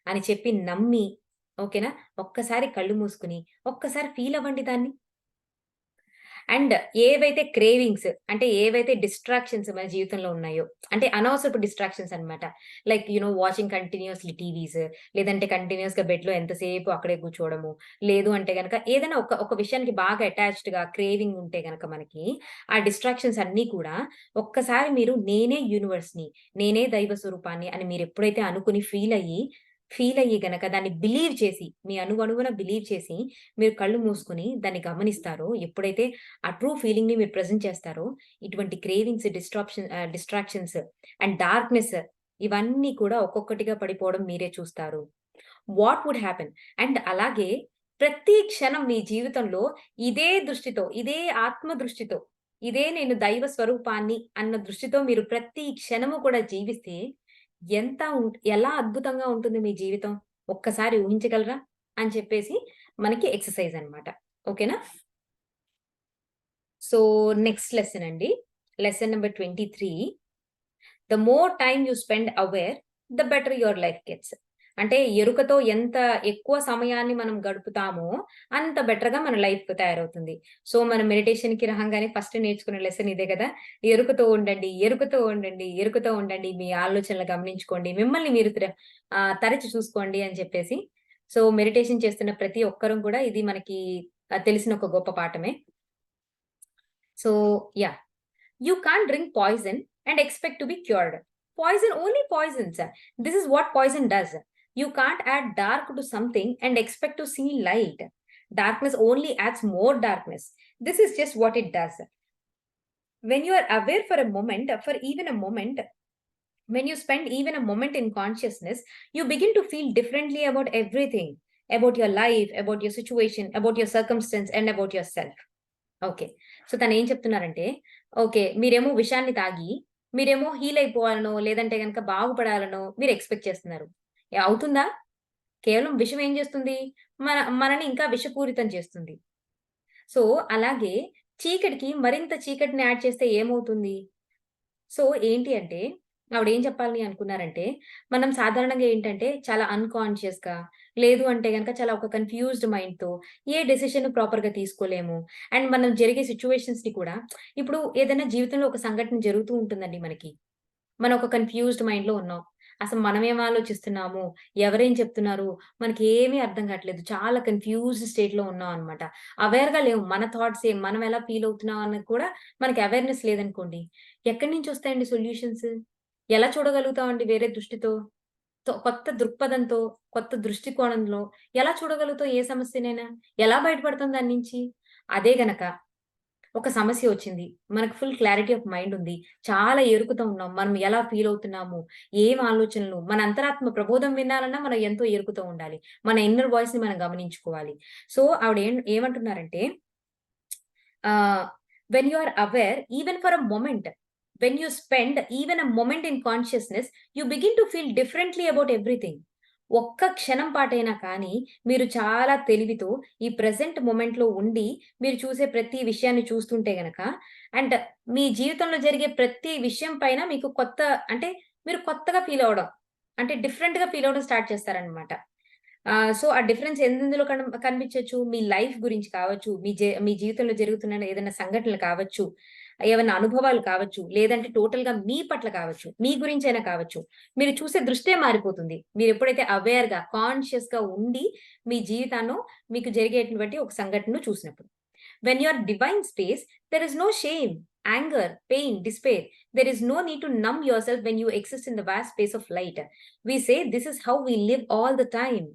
అని చెప్పి నమ్మి ఓకేనా? ఒక్కసారి కళ్ళు మూసుకొని, ఒక్కసారి ఫీల్ అవ్వండి దాన్ని. అండ్ ఏవైతే క్రేవింగ్స్ అంటే ఏవైతే డిస్ట్రాక్షన్స్ మన జీవితంలో ఉన్నాయో, అంటే అనవసరపు డిస్ట్రాక్షన్స్ అన్నమాట. లైక్ వాచింగ్ కంటిన్యూయస్‌లీ టీవీస్ లేదంటే కంటిన్యూయస్‌గా బెడ్‌లో ఎంతసేపు అక్కడే కూర్చోవడము. లేదు అంటే గనక ఏదైనా ఒక విషయానికి బాగా అటాచ్డ్‌గా క్రేవింగ్ ఉంటే గనక మనకి, ఆ డిస్ట్రాక్షన్స్ అన్నీ కూడా ఒక్కసారి మీరు నేనే యూనివర్స్‌ని, నేనే దైవ స్వరూపాన్ని అని మీరెప్పుడైతే అనుకుని ఫీల్ అయ్యి గనక దాన్ని బిలీవ్ చేసి, మీ అణువణువున బిలీవ్ చేసి మీరు కళ్ళు మూసుకొని దాన్ని గమనిస్తారో, ఎప్పుడైతే ఆ ట్రూ ఫీలింగ్‌ని మీరు ప్రెజెంట్ చేస్తారో, ఇటువంటి క్రేవింగ్స్, డిస్ట్రాక్షన్స్ అండ్ డార్క్‌నెస్ ఇవన్నీ కూడా ఒక్కొక్కటిగా పడిపోవడం మీరే చూస్తారు. What would happen? అండ్ అలాగే ప్రతి క్షణం మీ జీవితంలో ఇదే దృష్టితో, ఇదే ఆత్మ దృష్టితో, ఇదే నేను దైవ స్వరూపాన్ని అన్న దృష్టితో మీరు ప్రతి క్షణము కూడా జీవిస్తే ఎలా అద్భుతంగా ఉంటుంది మీ జీవితం? ఒక్కసారి ఊహించగలరా? అని చెప్పేసి మనకి ఎక్సర్‌సైజ్ అన్నమాట. ఓకేనా? సో, నెక్స్ట్ లెసన్ అండి. Lesson number 23 the more time you spend aware, the better your life gets. అంటే ఎరుకతో ఎంత ఎక్కువ సమయాన్ని మనం గడుపుతామో, అంత బెటర్‌గా మన లైఫ్ తయారవుతుంది. సో, మనం మెడిటేషన్‌కి రాంగానే ఫస్ట్ నేర్చుకునే లెసన్ ఇదే గదా! ఎరుకతో ఉండండి, ఎరుకతో ఉండండి, ఎరుకతో ఉండండి. మీ ఆలోచనలు గమనించుకోండి. మిమ్మల్ని మీరు తరచి చూసుకోండి అని చెప్పేసి. సో, మెడిటేషన్ చేస్తున్న ప్రతి ఒక్కరం కూడా ఇది మనకి తెలిసిన ఒక గొప్ప పాఠమే. So yeah! You can't drink poison and expect to be cured. Poison only poisons. This is what poison does. You can't add dark to something and expect to see light. Darkness only adds more darkness. This is just what it does. When you are aware for a moment, for even a moment, when you spend even a moment in consciousness, you begin to feel differently about everything, about your life, about your situation, about your circumstance, and about yourself. Okay. So తనేం చెప్తున్నారంటే, okay. మీరేమో విషాన్ని తాగి, మీరేమో heal అయిపోవాలనో, లేదంటే గనక బాగుపడాలనో మీరు expect చేస్తున్నారు. అవుతుందా? కేవలం విషం ఏం చేస్తుంది? మనని ఇంకా విషపూరితం చేస్తుంది. సో, అలాగే చీకటికి మరింత చీకటిని యాడ్ చేస్తే ఏమవుతుంది? సో, ఏంటి అంటే ఆవిడేం చెప్పాలి అనుకున్నారంటే, మనం సాధారణంగా ఏంటంటే చాలా అన్‌కాన్షియస్‌గా లేదు అంటే గనక చాలా ఒక కన్‌ఫ్యూజ్డ్ మైండ్‌తో ఏ డెసిషన్ ప్రాపర్‌గా తీసుకోలేము. అండ్ మనం జరిగే సిట్యుయేషన్స్‌ని కూడా ఇప్పుడు ఏదైనా జీవితంలో ఒక సంఘటన జరుగుతూ ఉంటుందండి మనకి. మనం ఒక కన్‌ఫ్యూజ్డ్ మైండ్‌లో ఉన్నాం. అసలు మనమేం ఆలోచిస్తున్నాము? ఎవరేం చెప్తున్నారు? మనకేమీ అర్థం కావట్లేదు. చాలా కన్‌ఫ్యూజ్డ్ స్టేట్‌లో ఉన్నాం అన్నమాట. అవేర్‌గా లేము. మన థాట్స్ మనం ఎలా ఫీల్ అవుతున్నాం అన్నది కూడా మనకి అవేర్‌నెస్ లేదనుకోండి. ఎక్కడి నుంచి వస్తాయండి సొల్యూషన్స్? ఎలా చూడగలుగుతామండి వేరే దృష్టితో? కొత్త దృక్పథంతో, కొత్త దృష్టికోణంలో ఎలా చూడగలుగుతాం ఏ సమస్యనైనా? ఎలా బయటపడతాం దాని నుంచి? అదే గనక ఒక సమస్య వచ్చింది. మనకు ఫుల్ క్లారిటీ ఆఫ్ మైండ్ ఉంది. చాలా ఎరుకుతో ఉన్నాం. మనం ఎలా ఫీల్ అవుతున్నాము? ఏం ఆలోచనలు? మన అంతరాత్మ ప్రబోధం వినాలన్నా మనం ఎంతో ఎరుకుతో ఉండాలి. మన ఇన్నర్ వాయిస్‌ని మనం గమనించుకోవాలి. సో, ఆవిడ ఏమంటున్నారంటే when you are aware even for a moment, when you spend even a moment in consciousness, you begin to feel differently about everything. ఒక్క క్షణం పాటైనా కానీ, మీరు చాలా తెలివితో ఈ ప్రెజెంట్ మొమెంట్‌లో ఉండి, మీరు చూసే ప్రతి విషయాన్ని చూస్తుంటే గనక, అండ్ మీ జీవితంలో జరిగే ప్రతి విషయం పైన మీకు కొత్త అంటే, మీరు కొత్తగా ఫీల్ అవ్వడం. అంటే డిఫరెంట్‌గా ఫీల్ అవ్వడం స్టార్ట్ చేస్తారనమాట. సో, ఆ డిఫరెన్స్ ఎందులో కనిపించొచ్చు? మీ లైఫ్ గురించి కావచ్చు, మీ జీవితంలో జరుగుతున్న ఏదైనా సంఘటనలు కావచ్చు, ఏవన్నా అనుభవాలు కావచ్చు, లేదంటే టోటల్‌గా మీ పట్ల కావచ్చు, మీ గురించైనా కావచ్చు. మీరు చూసే దృష్టే మారిపోతుంది. మీరెప్పుడైతే అవేర్‌గా, కాన్షియస్‌గా ఉండి, మీ జీవితాన్నో, మీకు జరిగేటువంటి ఒక సంఘటనను చూసినప్పుడు. When you are divine space, there is no shame, anger, pain, despair. There is no need to numb yourself when you exist in the vast space of light. We say this is how we live all the time.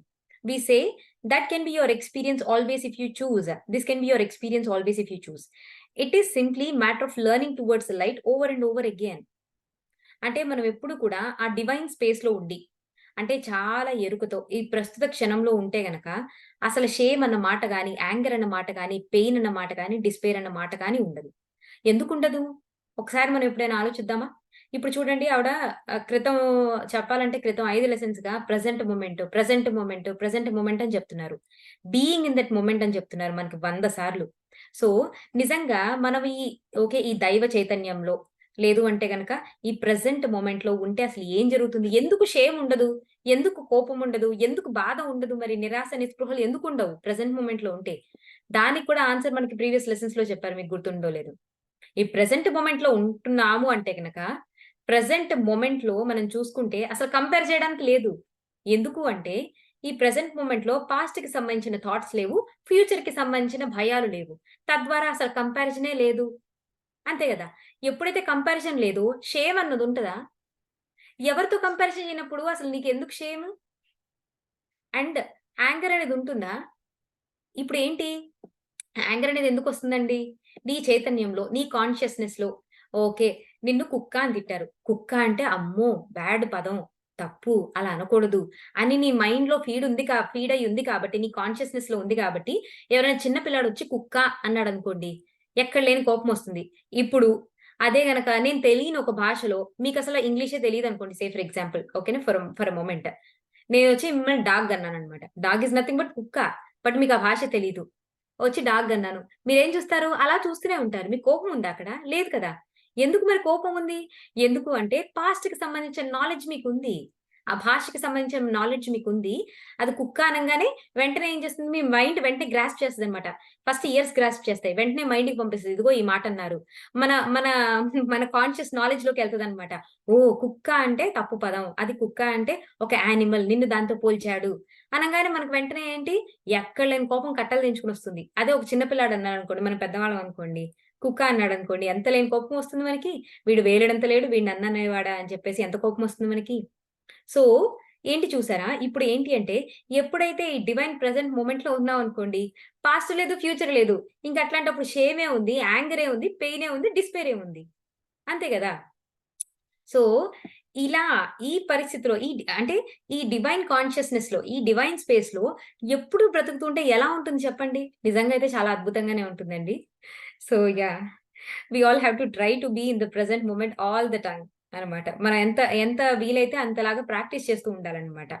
We say that can be your experience always if you choose. This can be your experience always if you choose. It is simply matter of learning towards the light over and over again. అంటే మనం ఎప్పుడు కూడా ఆ divine స్పేస్‌లో ఉండి, అంటే చాలా ఎరుకతో ఈ ప్రస్తుత క్షణంలో ఉంటే గనక అసలు షేమ్ అన్న మాట గాని, యాంగర్ అన్న మాట గాని, పెయిన్ అన్న మాట గాని, డిస్పైర్ అన్న మాట గాని ఉండదు. ఎందుకుండదు? ఒకసారి మనం ఎప్పుడైనా ఆలోచిద్దామా? ఇప్పుడు చూడండి ఆవిడ క్రితం చెప్పాలంటే క్రితం 5 లెసన్స్‌గా present moment, present moment, present moment అని చెప్తున్నారు. బీయింగ్ ఇన్ దట్ మొమెంట్ అని చెప్తున్నారు మనకి 100 సార్లు. సో, నిజంగా మనం ఓకే. ఈ దైవ చైతన్యంలో లేదు అంటే గనక ఈ ప్రెజెంట్ మొమెంట్‌లో ఉంటే అసలు ఏం జరుగుతుంది? ఎందుకు షేమ్ ఉండదు? ఎందుకు కోపం ఉండదు? ఎందుకు బాధ ఉండదు? మరి నిరాశ, నిస్పృహలు ఎందుకుండవు ప్రెజెంట్ మొమెంట్‌లో ఉంటే? దానికి కూడా ఆన్సర్ మనకి ప్రీవియస్ లెసన్స్‌లో చెప్పారు. మీకు గుర్తుందో లేదో. ఈ ప్రెజెంట్ మొమెంట్‌లో ఉంటున్నాము అంటే గనక, ప్రెజెంట్ మొమెంట్‌లో మనం చూసుకుంటే అసలు కంపేర్ చేయడానికి లేదు. ఎందుకు అంటే, ఈ ప్రెజెంట్ మొమెంట్‌లో పాస్ట్‌కి సంబంధించిన థాట్స్ లేవు. ఫ్యూచర్‌కి సంబంధించిన భయాలు లేవు. తద్వారా అసలు కంపారిజనే లేదు. అంతే గదా! ఎప్పుడైతే కంపారిజన్ లేదో షేమ్ అన్నది ఉంటదా? ఎవరితో కంపారిజన్ చేయనప్పుడు అసలు నీకెందుకు షేము? అండ్ యాంగర్ అనేది ఉంటుందా? ఇప్పుడేంటి? యాంగర్ అనేది ఎందుకొస్తుందండి? నీ చైతన్యంలో, నీ కాన్షియస్‌నెస్‌లో ఓకే. నిన్ను కుక్క అని తిట్టారు. కుక్క అంటే అమ్మో! బ్యాడ్ పదం. తప్పు. అలా అనకూడదు. అని నీ మైండ్‌లో ఫీడ్ అయ్యి ఉంది కాబట్టి, నీ కాన్షియస్‌నెస్‌లో ఉంది కాబట్టి, ఎవరైనా చిన్న పిల్లాడొచ్చి కుక్క అన్నాడనుకోండి, ఎక్కడ లేని కోపమొస్తుంది. ఇప్పుడు అదే గనక నేను తెలియని ఒక భాషలో మీకసల ఇంగ్లీషే తెలీదనుకోండి ఫర్ ఎగ్జాంపుల్. ఓకేనా? For a moment. నేనొచ్చి మిమ్మల్ని డాగ్ అన్నాననమాట. డాగ్ ఈస్ నథింగ్ బట్ కుక్క. బట్ మీకు ఆ భాష తెలీదు. వచ్చి డాగ్ అన్నాను. మీరేం చూస్తారు? అలా చూస్తూనే ఉంటారు. మీకు కోపం ఉందా అక్కడ? లేదు కదా! ఎందుకు మరి కోపం ఉంది? ఎందుకు అంటే పాస్ట్‌కి సంబంధించిన నాలెడ్జ్ మీకుంది. ఆ భాషకి సంబంధించిన నాలెడ్జ్ మీకుంది. అది కుక్క అనంగానే వెంటనే ఏం చేస్తుంది? మీ మైండ్ వెంటనే గ్రాస్ప్ చేస్తదనమాట. ఫస్ట్ ఇయర్స్ గ్రాస్ప్ చేస్తాయి. వెంటనే మైండ్‌కి పంపిస్తది. ఇదిగో ఈ మాటన్నారు. మన మన మన కాన్షియస్ నాలెడ్జ్‌లోకెళ్తదనమాట. ఓహ్! కుక్క అంటే తప్పు పదం. అది కుక్క అంటే ఒక యానిమల్. నిన్ను దాంతో పోల్చాడు. అనంగానే మనకు వెంటనే ఏంటి, ఎక్కడ లేని కోపం కట్టలు తెంచుకొనొస్తుంది. అదే ఒక చిన్న పిల్లాడు అన్నాడనుకోండి, మనం పెద్దవాళ్ళం అనుకోండి, కుక్క అన్నాడనుకోండి, ఎంత లేని కోపం వస్తుంది మనకి. వీడు వేలెడంత లేడు, వీడు నన్ననేవాడా అని చెప్పేసి ఎంత కోపమొస్తుంది మనకి. సో, ఏంటి చూసారా? ఇప్పుడు ఏంటి అంటే, ఎప్పుడైతే ఈ డివైన్ ప్రెజెంట్ మొమెంట్‌లో ఉన్నామనుకోండి, పాస్ట్ లేదు, ఫ్యూచర్ లేదు. ఇంక అట్లాంటప్పుడు షేమే ఉంది, యాంగరే ఉంది, పెయినే ఉంది, డిస్పేరే ఉంది. అంతే గదా! సో, ఇలా ఈ పరిస్థితిలో అంటే ఈ డివైన్ కాన్షియస్‌నెస్‌లో, ఈ డివైన్ స్పేస్‌లో ఎప్పుడు బ్రతుకుతుంటే ఎలా ఉంటుంది చెప్పండి? నిజంగా అయితే చాలా అద్భుతంగానే ఉంటుందండి. So, yeah! We all have to try to be in the present moment all the time అనమాట. మనం ఎంత ఎంత వీలైతే అంతలాగా ప్రాక్టీస్ చేస్తూ ఉండాలనమాట.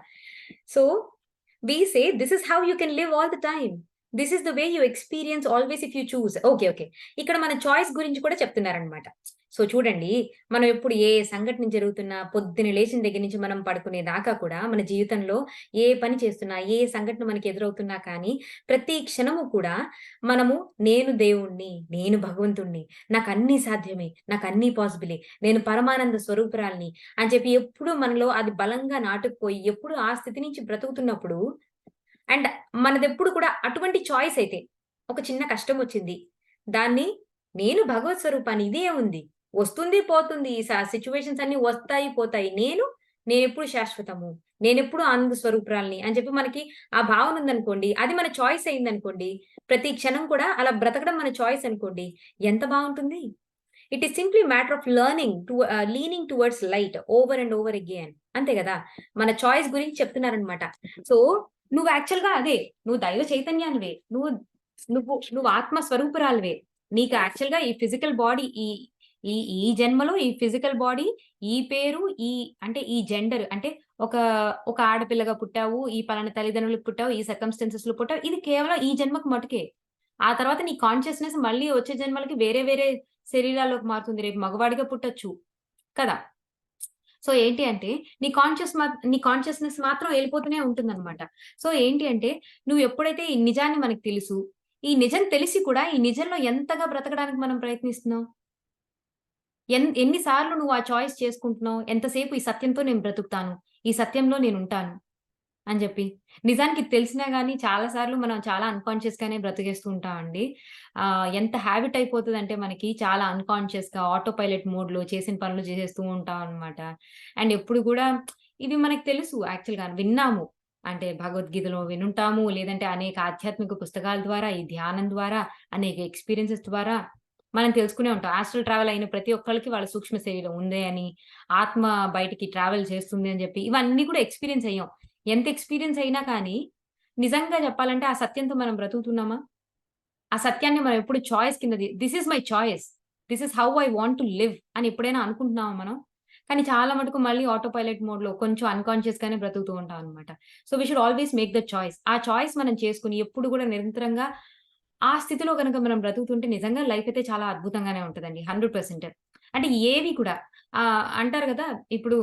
So, we say this is how you can live all the time. This is the way you experience always if you choose. Okay. Okay. ఇక్కడ మన చాయిస్ గురించి కూడా చెప్తున్నారనమాట. సో, చూడండి, మనం ఎప్పుడు ఏ సంఘటన జరుగుతున్నా పొద్దున లేచిన దగ్గర నుంచి మనం పడుకునే దాకా కూడా మన జీవితంలో ఏ పని చేస్తున్నా, ఏ సంఘటన మనకి ఎదురవుతున్నా కానీ ప్రతి క్షణము కూడా మనము నేను దేవుడిని, నేను భగవంతుడిని, నాకన్నీ సాధ్యమే, నాకన్నీ పాసిబులే, నేను పరమానంద స్వరూపురాలిని అని చెప్పి ఎప్పుడూ మనలో అది బలంగా నాటుకుపోయి ఎప్పుడు ఆ స్థితి నుంచి బ్రతుకుతున్నప్పుడు అండ్ మనదెప్పుడు కూడా అటువంటి చాయిస్ అయితే ఒక చిన్న కష్టమొచ్చింది. దాన్ని నేను భగవత్ స్వరూపాన్ని ఇదే ఉంది. వస్తుంది, పోతుంది. సిట్యుయేషన్స్ అన్నీ వస్తాయి, పోతాయి. నేనెప్పుడు శాశ్వతము. నేనెప్పుడు ఆనంద స్వరూపురాలిని అని చెప్పి మనకి ఆ భావన ఉందనుకోండి. అది మన చాయిస్ అయిందనుకోండి. ప్రతి క్షణం కూడా అలా బ్రతకడం మన చాయిస్ అనుకోండి. ఎంత బావుంటుంది. It is simply matter of leaning towards light over and over again. అంతే గదా! మన చాయిస్ గురించి చెప్తున్నారనమాట. సో, నువ్వు యాక్చువల్‌గా అదే. నువ్వు దైవ చైతన్యానివే. నువ్వు ఆత్మ స్వరూపురాలివే. నీకు యాక్చువల్‌గా ఈ ఫిజికల్ బాడీ ఈ ఈ ఈ జన్మలో ఈ ఫిజికల్ బాడీ, ఈ పేరు, అంటే ఈ జెండర్ అంటే ఒక ఒక ఆడపిల్లగా పుట్టావు. ఈ పలానా తల్లిదండ్రులకు పుట్టావు. ఈ సర్కమ్‌స్టాన్సెస్‌లో పుట్టావు. ఇది కేవలం ఈ జన్మకు మటుకే. ఆ తర్వాత నీ కాన్షియస్‌నెస్ మళ్ళీ వచ్చే జన్మలకి వేరే వేరే శరీరాల్లోకి మారుతుంది. రేపు మగవాడిగా పుట్టొచ్చు. కదా! సో, ఏంటి అంటే నీ కాన్షియస్‌నెస్ మాత్రం ఎళ్ళిపోతూనే ఉంటుందనమాట. సో, ఏంటి అంటే నువ్వు ఎప్పుడైతే ఈ నిజాన్ని మనకు తెలుసు. ఈ నిజం తెలిసి కూడా ఈ నిజంలో ఎంతగా బ్రతకడానికి మనం ప్రయత్నిస్తున్నాం? ఎన్ని సార్లు నువ్వు ఆ చాయిస్ చేసుకుంటున్నావు? ఎంతసేపు ఈ సత్యంతో నేను బ్రతుకుతాను. ఈ సత్యంలో నేనుంటాను. అని జెప్పి. నిజానికి ఇది తెలిసినా గాని చాలా సార్లు మనం చాలా అన్‌కాన్షియస్‌గానే బ్రతికేస్తూ ఉంటామండి. ఎంత హాబిట్ అయిపోతదంటే మనకి చాలా అన్‌కాన్షియస్‌గా ఆటో పైలట్ మోడ్‌లో చేసిన పనులు చేసేస్తూ ఉంటామనమాట. అండ్ ఎప్పుడు గూడా ఇవి మనకు తెలుసు యాక్చువల్‌గా విన్నాము. అంటే భగవద్గీతలో వినుంటాము. లేదంటే అనేక ఆధ్యాత్మిక పుస్తకాల ద్వారా, ఈ ధ్యానం ద్వారా, అనేక ఎక్స్‌పీరియన్సెస్ ద్వారా మనం తెలుసుకునే ఉంటాం. ఆస్ట్రల్ ట్రావెల్ అయిన ప్రతి ఒక్కళ్ళకి వాళ్ళ సూక్ష్మ శరీరం ఉంది అని, ఆత్మ బయటికి ట్రావెల్ చేస్తుంది అని జెప్పి ఇవన్నీ కూడా ఎక్స్‌పీరియన్స్ అయ్యాం. ఎంత ఎక్స్‌పీరియన్స్ అయినా కానీ, నిజంగా చెప్పాలంటే ఆ సత్యంతో మనం బ్రతుకుతున్నామా? ఆ సత్యాన్ని మనం ఎప్పుడు చాయిస్ కింద this is my choice. This is how I want to live అని ఎప్పుడైనా అనుకుంటున్నామా మనం? కానీ చాలా మటుకు మళ్ళీ ఆటో పైలట్ మోడ్‌లో కొంచెం అన్‌కాన్షియస్‌గానే బ్రతుకుతూ ఉంటాం అన్నమాట. So, we should always make the choice. ఆ చాయిస్ మనం చేసుకొని ఎప్పుడు కూడా నిరంతరంగా ఆ స్థితిలో గనక మనం బ్రతుకుతుంటే నిజంగా లైఫ్ అయితే చాలా అద్భుతంగానే ఉంటదండి. 100%. అంటే ఏవి కూడా అంటారు గదా! ఇప్పుడు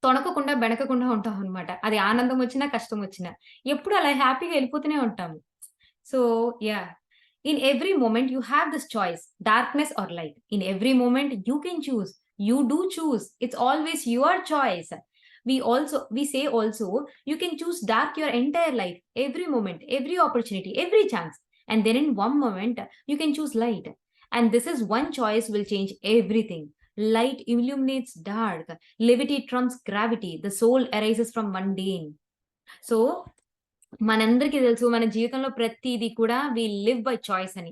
తొణకకుండా, బెణకకుండా ఉంటామనమాట. అది ఆనందమొచ్చినా, కష్టమొచ్చినా. ఎప్పుడు అలా హ్యాపీగా ఎళ్ళిపోతూనే ఉంటాము. So, yeah! In every moment you have this choice. Darkness or light. In every moment you can choose. You do choose. It's always your choice. We say also you can choose dark your entire life. Every moment, every opportunity, every chance. And then in one moment you can choose light. And this is one choice will change everything. Light illuminates dark. Levity trumps gravity. The soul arises from mundane. So, మనందరికీ తెలుసు మన జీవితంలో ప్రతీది కూడా we live by choice అని.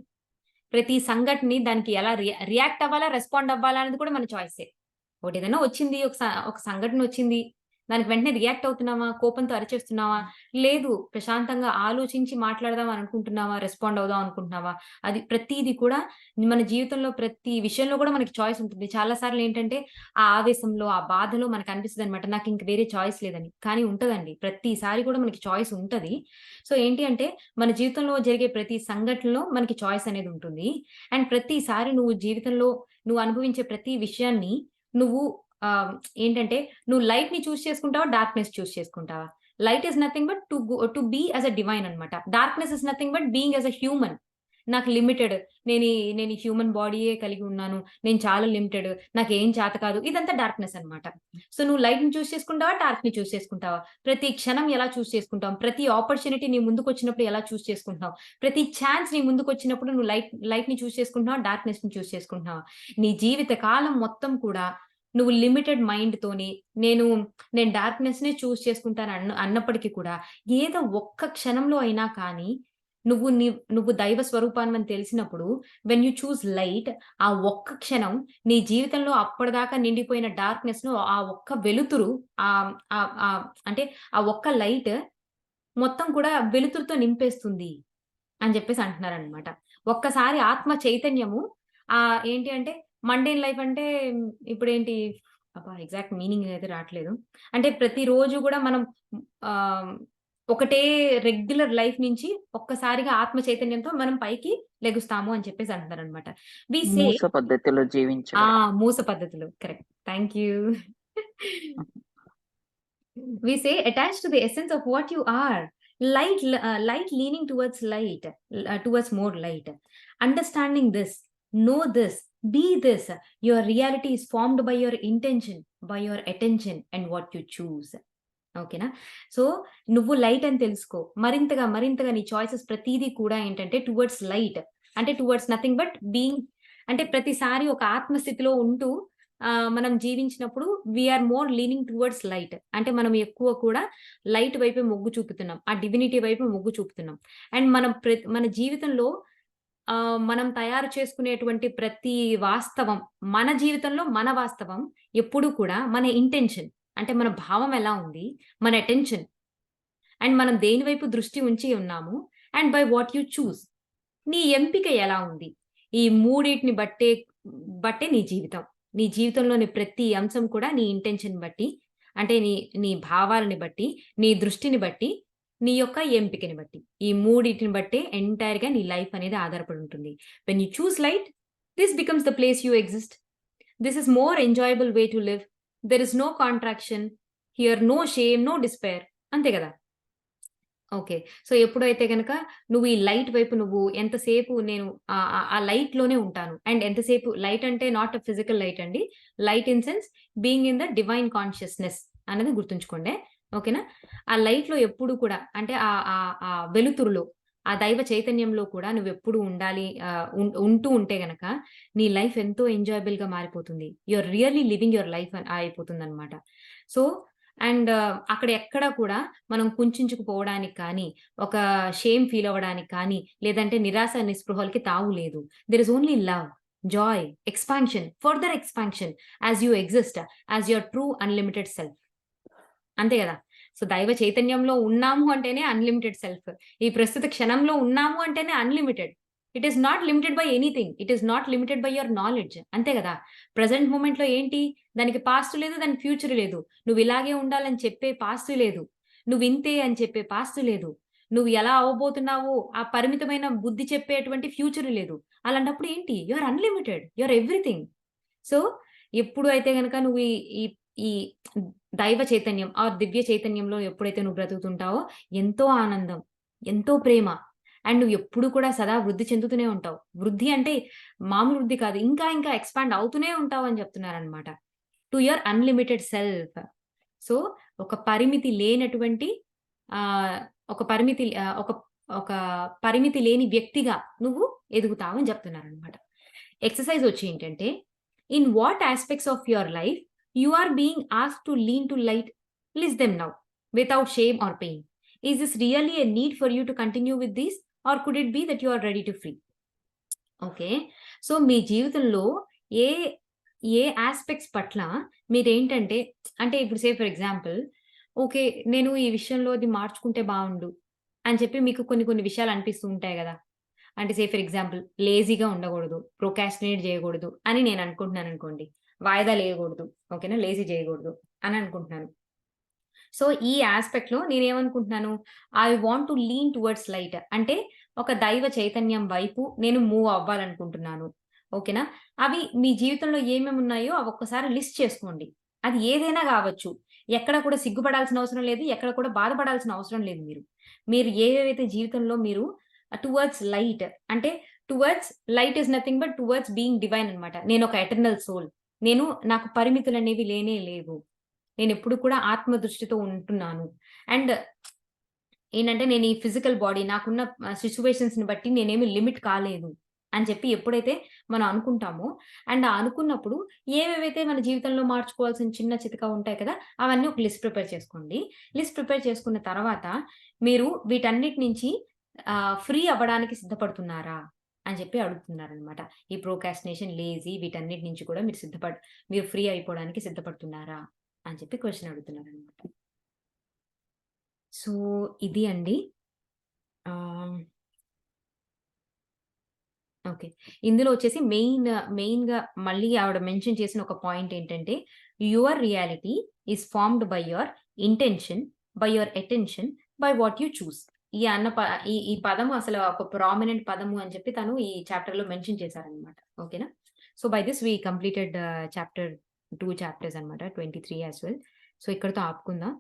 ప్రతి సంఘటనని దానికి ఎలా రియాక్ట్ అవ్వాలా? రెస్పాండ్ అవ్వాలా? అనేది కూడా మన చాయిసే. ఒకటేదైనా వచ్చింది. ఒక సంఘటనొచ్చింది. దానికి వెంటనే రియాక్ట్ అవుతున్నామా? కోపంతో అరిచేస్తున్నామా? లేదు. ప్రశాంతంగా ఆలోచించి మాట్లాడదాం అని అనుకుంటున్నావా? రెస్పాండ్ అవుదాం అనుకుంటున్నావా? అది ప్రతీది కూడా మన జీవితంలో ప్రతి విషయంలో కూడా మనకి చాయిస్ ఉంటుంది. చాలా సార్లేంటంటే, ఆ ఆవేశంలో, ఆ బాధలో మనకనిపిస్తదనమాట. నాకింక వేరే చాయిస్ లేదని. కానీ ఉంటదండి. ప్రతిసారి కూడా మనకి చాయిస్ ఉంటది. సో, ఏంటి అంటే, మన జీవితంలో జరిగే ప్రతి సంఘటనలో మనకి చాయిస్ అనేది ఉంటుంది. అండ్ ప్రతిసారి నువ్వు జీవితంలో నువ్వు అనుభవించే ప్రతి విషయాన్ని నువ్వు ఆహ్, ఏంటంటే నువ్వు లైట్‌ని చూజ్ చేసుకుంటావా? డార్క్‌నెస్ చూజ్ చేసుకుంటావా? Light is nothing but to be as a divine అన్నమాట. Darkness is nothing but being as a human. నాకు లిమిటెడ్. నేను ఈ హ్యూమన్ బాడీయే కలిగి ఉన్నాను. నేను చాలా లిమిటెడ్. నాకేం చేత కాదు. ఇదంతా డార్క్‌నెస్ అన్నమాట. సో, నువ్వు లైట్‌ని చూజ్ చేసుకుంటావా? డార్క్‌ని చూజ్ చేసుకుంటావా? ప్రతి క్షణం ఎలా చూజ్ చేసుకుంటాం? ప్రతి ఆపర్చునిటీ నీ ముందుకొచ్చినప్పుడు ఎలా చూజ్ చేసుకుంటున్నావు? ప్రతి ఛాన్స్ నీ ముందుకొచ్చినప్పుడు నువ్వు లైట్‌ని చూజ్ చేసుకుంటున్నావా? డార్క్‌నెస్‌ని చూజ్ చేసుకుంటున్నావా? నీ జీవిత కాలం మొత్తం కూడా నువ్వు లిమిటెడ్ మైండ్‌తోని నేను, నేను డార్క్‌నెస్‌నే చూజ్ చేసుకుంటాను అన్నప్పటికి కూడా ఏదో ఒక్క క్షణంలో అయినా కానీ నువ్వు దైవ స్వరూపానివని తెలిసినప్పుడు వెన్ యూ చూజ్ లైట్ ఆ ఒక్క క్షణం నీ జీవితంలో అప్పటిదాకా నిండిపోయిన డార్క్‌నెస్‌ను ఆ ఒక్క వెలుతురు ఆహ్, ఆహ్, ఆహ్, అంటే ఆ ఒక్క లైట్ మొత్తం కూడా వెలుతురుతో నింపేస్తుంది అని జెప్పేసి అంటున్నారనమాట. ఒక్కసారి ఆత్మ చైతన్యము ఏంటి అంటే మండేన్ లైఫ్ అంటే ఇప్పుడేంటి అబ్బా! ఎగ్జాక్ట్ మీనింగ్ అయితే రాట్లేదు. అంటే ప్రతిరోజు గూడా మనం ఆహ్, ఒకటే రెగ్యులర్ లైఫ్ నుంచి ఒక్కసారిగా ఆత్మ చైతన్యంతో మనం పైకి లెగుస్తాము అని చెప్పేసి అంటున్నారనమాట. వి సే
మూస పద్ధతిలో
ఆ!
జీవించడం.
మూస పద్ధతులు. Correct. Thank you. We say attached to the essence of what you are. Light leaning towards light, towards more light. Understanding this, know this, be this. Your reality is formed by your intention, by your attention, and what you choose. ఓకేనా? So, నువ్వు light అని తెలుసుకో. మరింతగా నీ choices ప్రతీదీ కూడా ఏంటంటే towards light. అంటే టువర్డ్స్ నథింగ్ బట్ బీయింగ్ అంటే ప్రతిసారి ఒక ఆత్మ స్థితిలో ఉంటూ మనం జీవించినప్పుడు we are more leaning towards light. అంటే మనం ఎక్కువ కూడా లైట్ వైపే మొగ్గు చూపుతున్నాం. ఆ డివినిటీ వైపు మొగ్గు చూపుతున్నాం. అండ్ మనం మన జీవితంలో మనం తయారు చేసుకునేటువంటి ప్రతి వాస్తవం, మన జీవితంలో మన వాస్తవం ఎప్పుడూ కూడా మన ఇంటెన్షన్. అంటే మన భావం ఎలా ఉంది? మన అటెన్షన్ అండ్ మనం దేని వైపు దృష్టి ఉంచి ఉన్నాము? And by what you choose. నీ ఎంపిక ఎలా ఉంది? ఈ మూడిటిని బట్టే నీ జీవితం. నీ జీవితంలోని ప్రతి అంశం కూడా నీ ఇంటెన్షన్ బట్టి, అంటే నీ నీ భావాలని బట్టి, నీ దృష్టిని బట్టి, నీ యొక్క ఎంపికని బట్టి. ఈ మూడిటిని బట్టే ఎంటైర్‌గా నీ లైఫ్ అనేది ఆధారపడి ఉంటుంది. When you choose light, this becomes the place you exist. This is more enjoyable way to live. There is no contraction. Here no shame, no despair. అంతే గదా! ఓకే. సో, ఎప్పుడైతే గనక నువ్వు ఈ లైట్ వైపు నువ్వు ఎంతసేపు నేను ఆ లైట్‌లోనే ఉంటాను. అండ్ ఎంతసేపు లైట్ అంటే నాట్ ఎ ఫిజికల్ లైట్ అండి. Light in sense being in the divine consciousness అనేది గుర్తుంచుకోండే. ఓకేనా? ఆ లైట్‌లో ఎప్పుడు కూడా అంటే ఆహ్, ఆహ్, ఆ వెలుతురులో, ఆ దైవ చైతన్యంలో కూడా నువ్వెప్పుడు ఉండాలి ఉంటూ ఉంటే గనక నీ లైఫ్ ఎంతో ఎంజాయబుల్‌గా మారిపోతుంది. You are really living your life అయిపోతుందనమాట. సో, అండ్ అక్కడ ఎక్కడ కూడా మనం కుంచించుకుపోవడానికి కానీ, ఒక షేమ్ ఫీల్ అవ్వడానికి కానీ, లేదంటే నిరాశ, నిస్పృహలకి తావు లేదు. There is only love, joy, expansion, further expansion as you exist as your true unlimited self. అంతే గదా! సో, దైవ చైతన్యంలో ఉన్నాము అంటేనే అన్‌లిమిటెడ్ సెల్ఫ్. ఈ ప్రస్తుత క్షణంలో ఉన్నాము అంటేనే unlimited. It is not limited by anything. It is not limited by your knowledge. అంతే గదా! ప్రెజెంట్ మొమెంట్‌లో ఏంటి? దానికి పాస్ట్ లేదు. దానికి ఫ్యూచర్ లేదు. నువ్వు ఇలాగే ఉండాలని చెప్పే పాస్ట్ లేదు. నువ్వు ఇంతే అని చెప్పే పాస్ట్ లేదు. నువ్వు ఎలా అవ్వబోతున్నావో ఆ పరిమితమైన బుద్ధి చెప్పేటువంటి ఫ్యూచర్ లేదు. అలాంటప్పుడు ఏంటి? You are unlimited. You are everything. So, ఎప్పుడు అయితే గనక నువ్వు ఈ ఈ ఈ దైవ చైతన్యం దివ్య చైతన్యంలో ఎప్పుడైతే నువ్వు బ్రతుకుతుంటావో ఎంతో ఆనందం, ఎంతో ప్రేమ అండ్ నువ్వు ఎప్పుడు కూడా సదా వృద్ధి చెందుతూనే ఉంటావు. వృద్ధి అంటే మామూలు వృద్ధి కాదు. ఇంకా ఎక్స్‌పాండ్ అవుతూనే ఉంటావు అని చెప్తున్నారనమాట. To your unlimited self. So, ఒక పరిమితి లేనటువంటి ఆహ్, ఒక పరిమితి ఒక ఒక పరిమితి లేని వ్యక్తిగా నువ్వు ఎదుగుతావు అని చెప్తున్నారనమాట. ఎక్సర్‌సైజ్ వచ్చి ఏంటంటే, in what aspects of your life you are being asked to lean to light, list them now without shame or pain. Is this really a need for you to continue with this or could it be that you are ready to free? Okay. So, మీ జీవితంలో ఏ, ఏ aspects పట్ల మీరేంటంటే అంటే ఇప్పుడు for example okay. నేను ఈ విషయంలో ఇది మార్చుకుంటే బావుండు అని చెప్పి మీకు కొన్ని విషయాలు అనిపిస్తూ ఉంటాయి గదా! అంటే ఫర్ ఎగ్జాంపుల్ లేజీగా ఉండగూడదు. ప్రొకాస్టినేట్ జేయగూడదు అని నేను అనుకుంటున్నాననుకోండి. వాయిదాలేయగూడదు. ఓకేనా? లేజీ జేయగూడదు అని అనుకుంటున్నాను. సో, ఈ యాస్పెక్ట్‌లో నేనేమనుకుంటున్నాను, I want to lean towards light. అంటే ఒక దైవ చైతన్యం వైపు నేను మూవ్ అవ్వాలనుకుంటున్నాను. ఓకేనా? అవి మీ జీవితంలో ఏమేమున్నాయో అవి ఒక్కసారి లిస్ట్ చేసుకోండి. అది ఏదైనా గావచ్చు. ఎక్కడ కూడా సిగ్గుపడాల్సిన అవసరం లేదు. ఎక్కడ కూడా బాధపడాల్సిన అవసరం లేదు మీరు. మీరు ఏవేవైతే జీవితంలో మీరు టువర్డ్స్ లైట్ అంటే towards light is nothing but towards being divine అనమాట. నేనొక ఎటర్నల్ సోల్. నాకు పరిమితులనేవి లేనే లేవు. నేనెప్పుడు కూడా ఆత్మ దృష్టితో ఉంటున్నాను. అండ్ ఏంటంటే నేను ఈ ఫిజికల్ బాడీ నాకున్న సిట్యుయేషన్స్‌ని బట్టి నేనేమి లిమిట్ కాలేదు అని చెప్పి ఎప్పుడైతే మనం అనుకుంటామో అండ్ అనుకున్నప్పుడు ఏవేవైతే మన జీవితంలో మార్చుకోవాల్సిన చిన్న చితకా ఉంటాయి కదా! అవన్నీ ఒక లిస్ట్ ప్రిపేర్ చేసుకోండి. లిస్ట్ ప్రిపేర్ చేసుకున్న తర్వాత మీరు వీటన్నిటి నుంచి ఫ్రీ అవ్వడానికి సిద్ధపడుతున్నారా? అని చెప్పి అడుగుతున్నారనమాట. ఈ ప్రోకాస్టినేషన్, లేజీ వీటన్నిటి నుంచి కూడా మీరు ఫ్రీ అయిపోవడానికి సిద్ధపడుతున్నారా? అని చెప్పి క్వెషన్ అడుగుతున్నారనమాట. సో, ఇది అండి. ఆహ్, ఓకే. ఇందులో వచ్చేసి మెయిన్‌గా మళ్ళీ ఆవిడ మెన్షన్ చేసిన ఒక పాయింట్ ఏంటంటే, your reality is formed by your intention, by your attention, by what you choose. ఈ అన్న ప ఈ ఈ పదము అసలు ఒక ప్రామినెంట్ పదము అని చెప్పి తను ఈ చాప్టర్‌లో మెన్షన్ చేశారనమాట. ఓకేనా? So, by this we completed chapter 2 chapters అనమాట. 23 యాస్ వెల్. సో, ఇక్కడితో ఆపుకుందాం.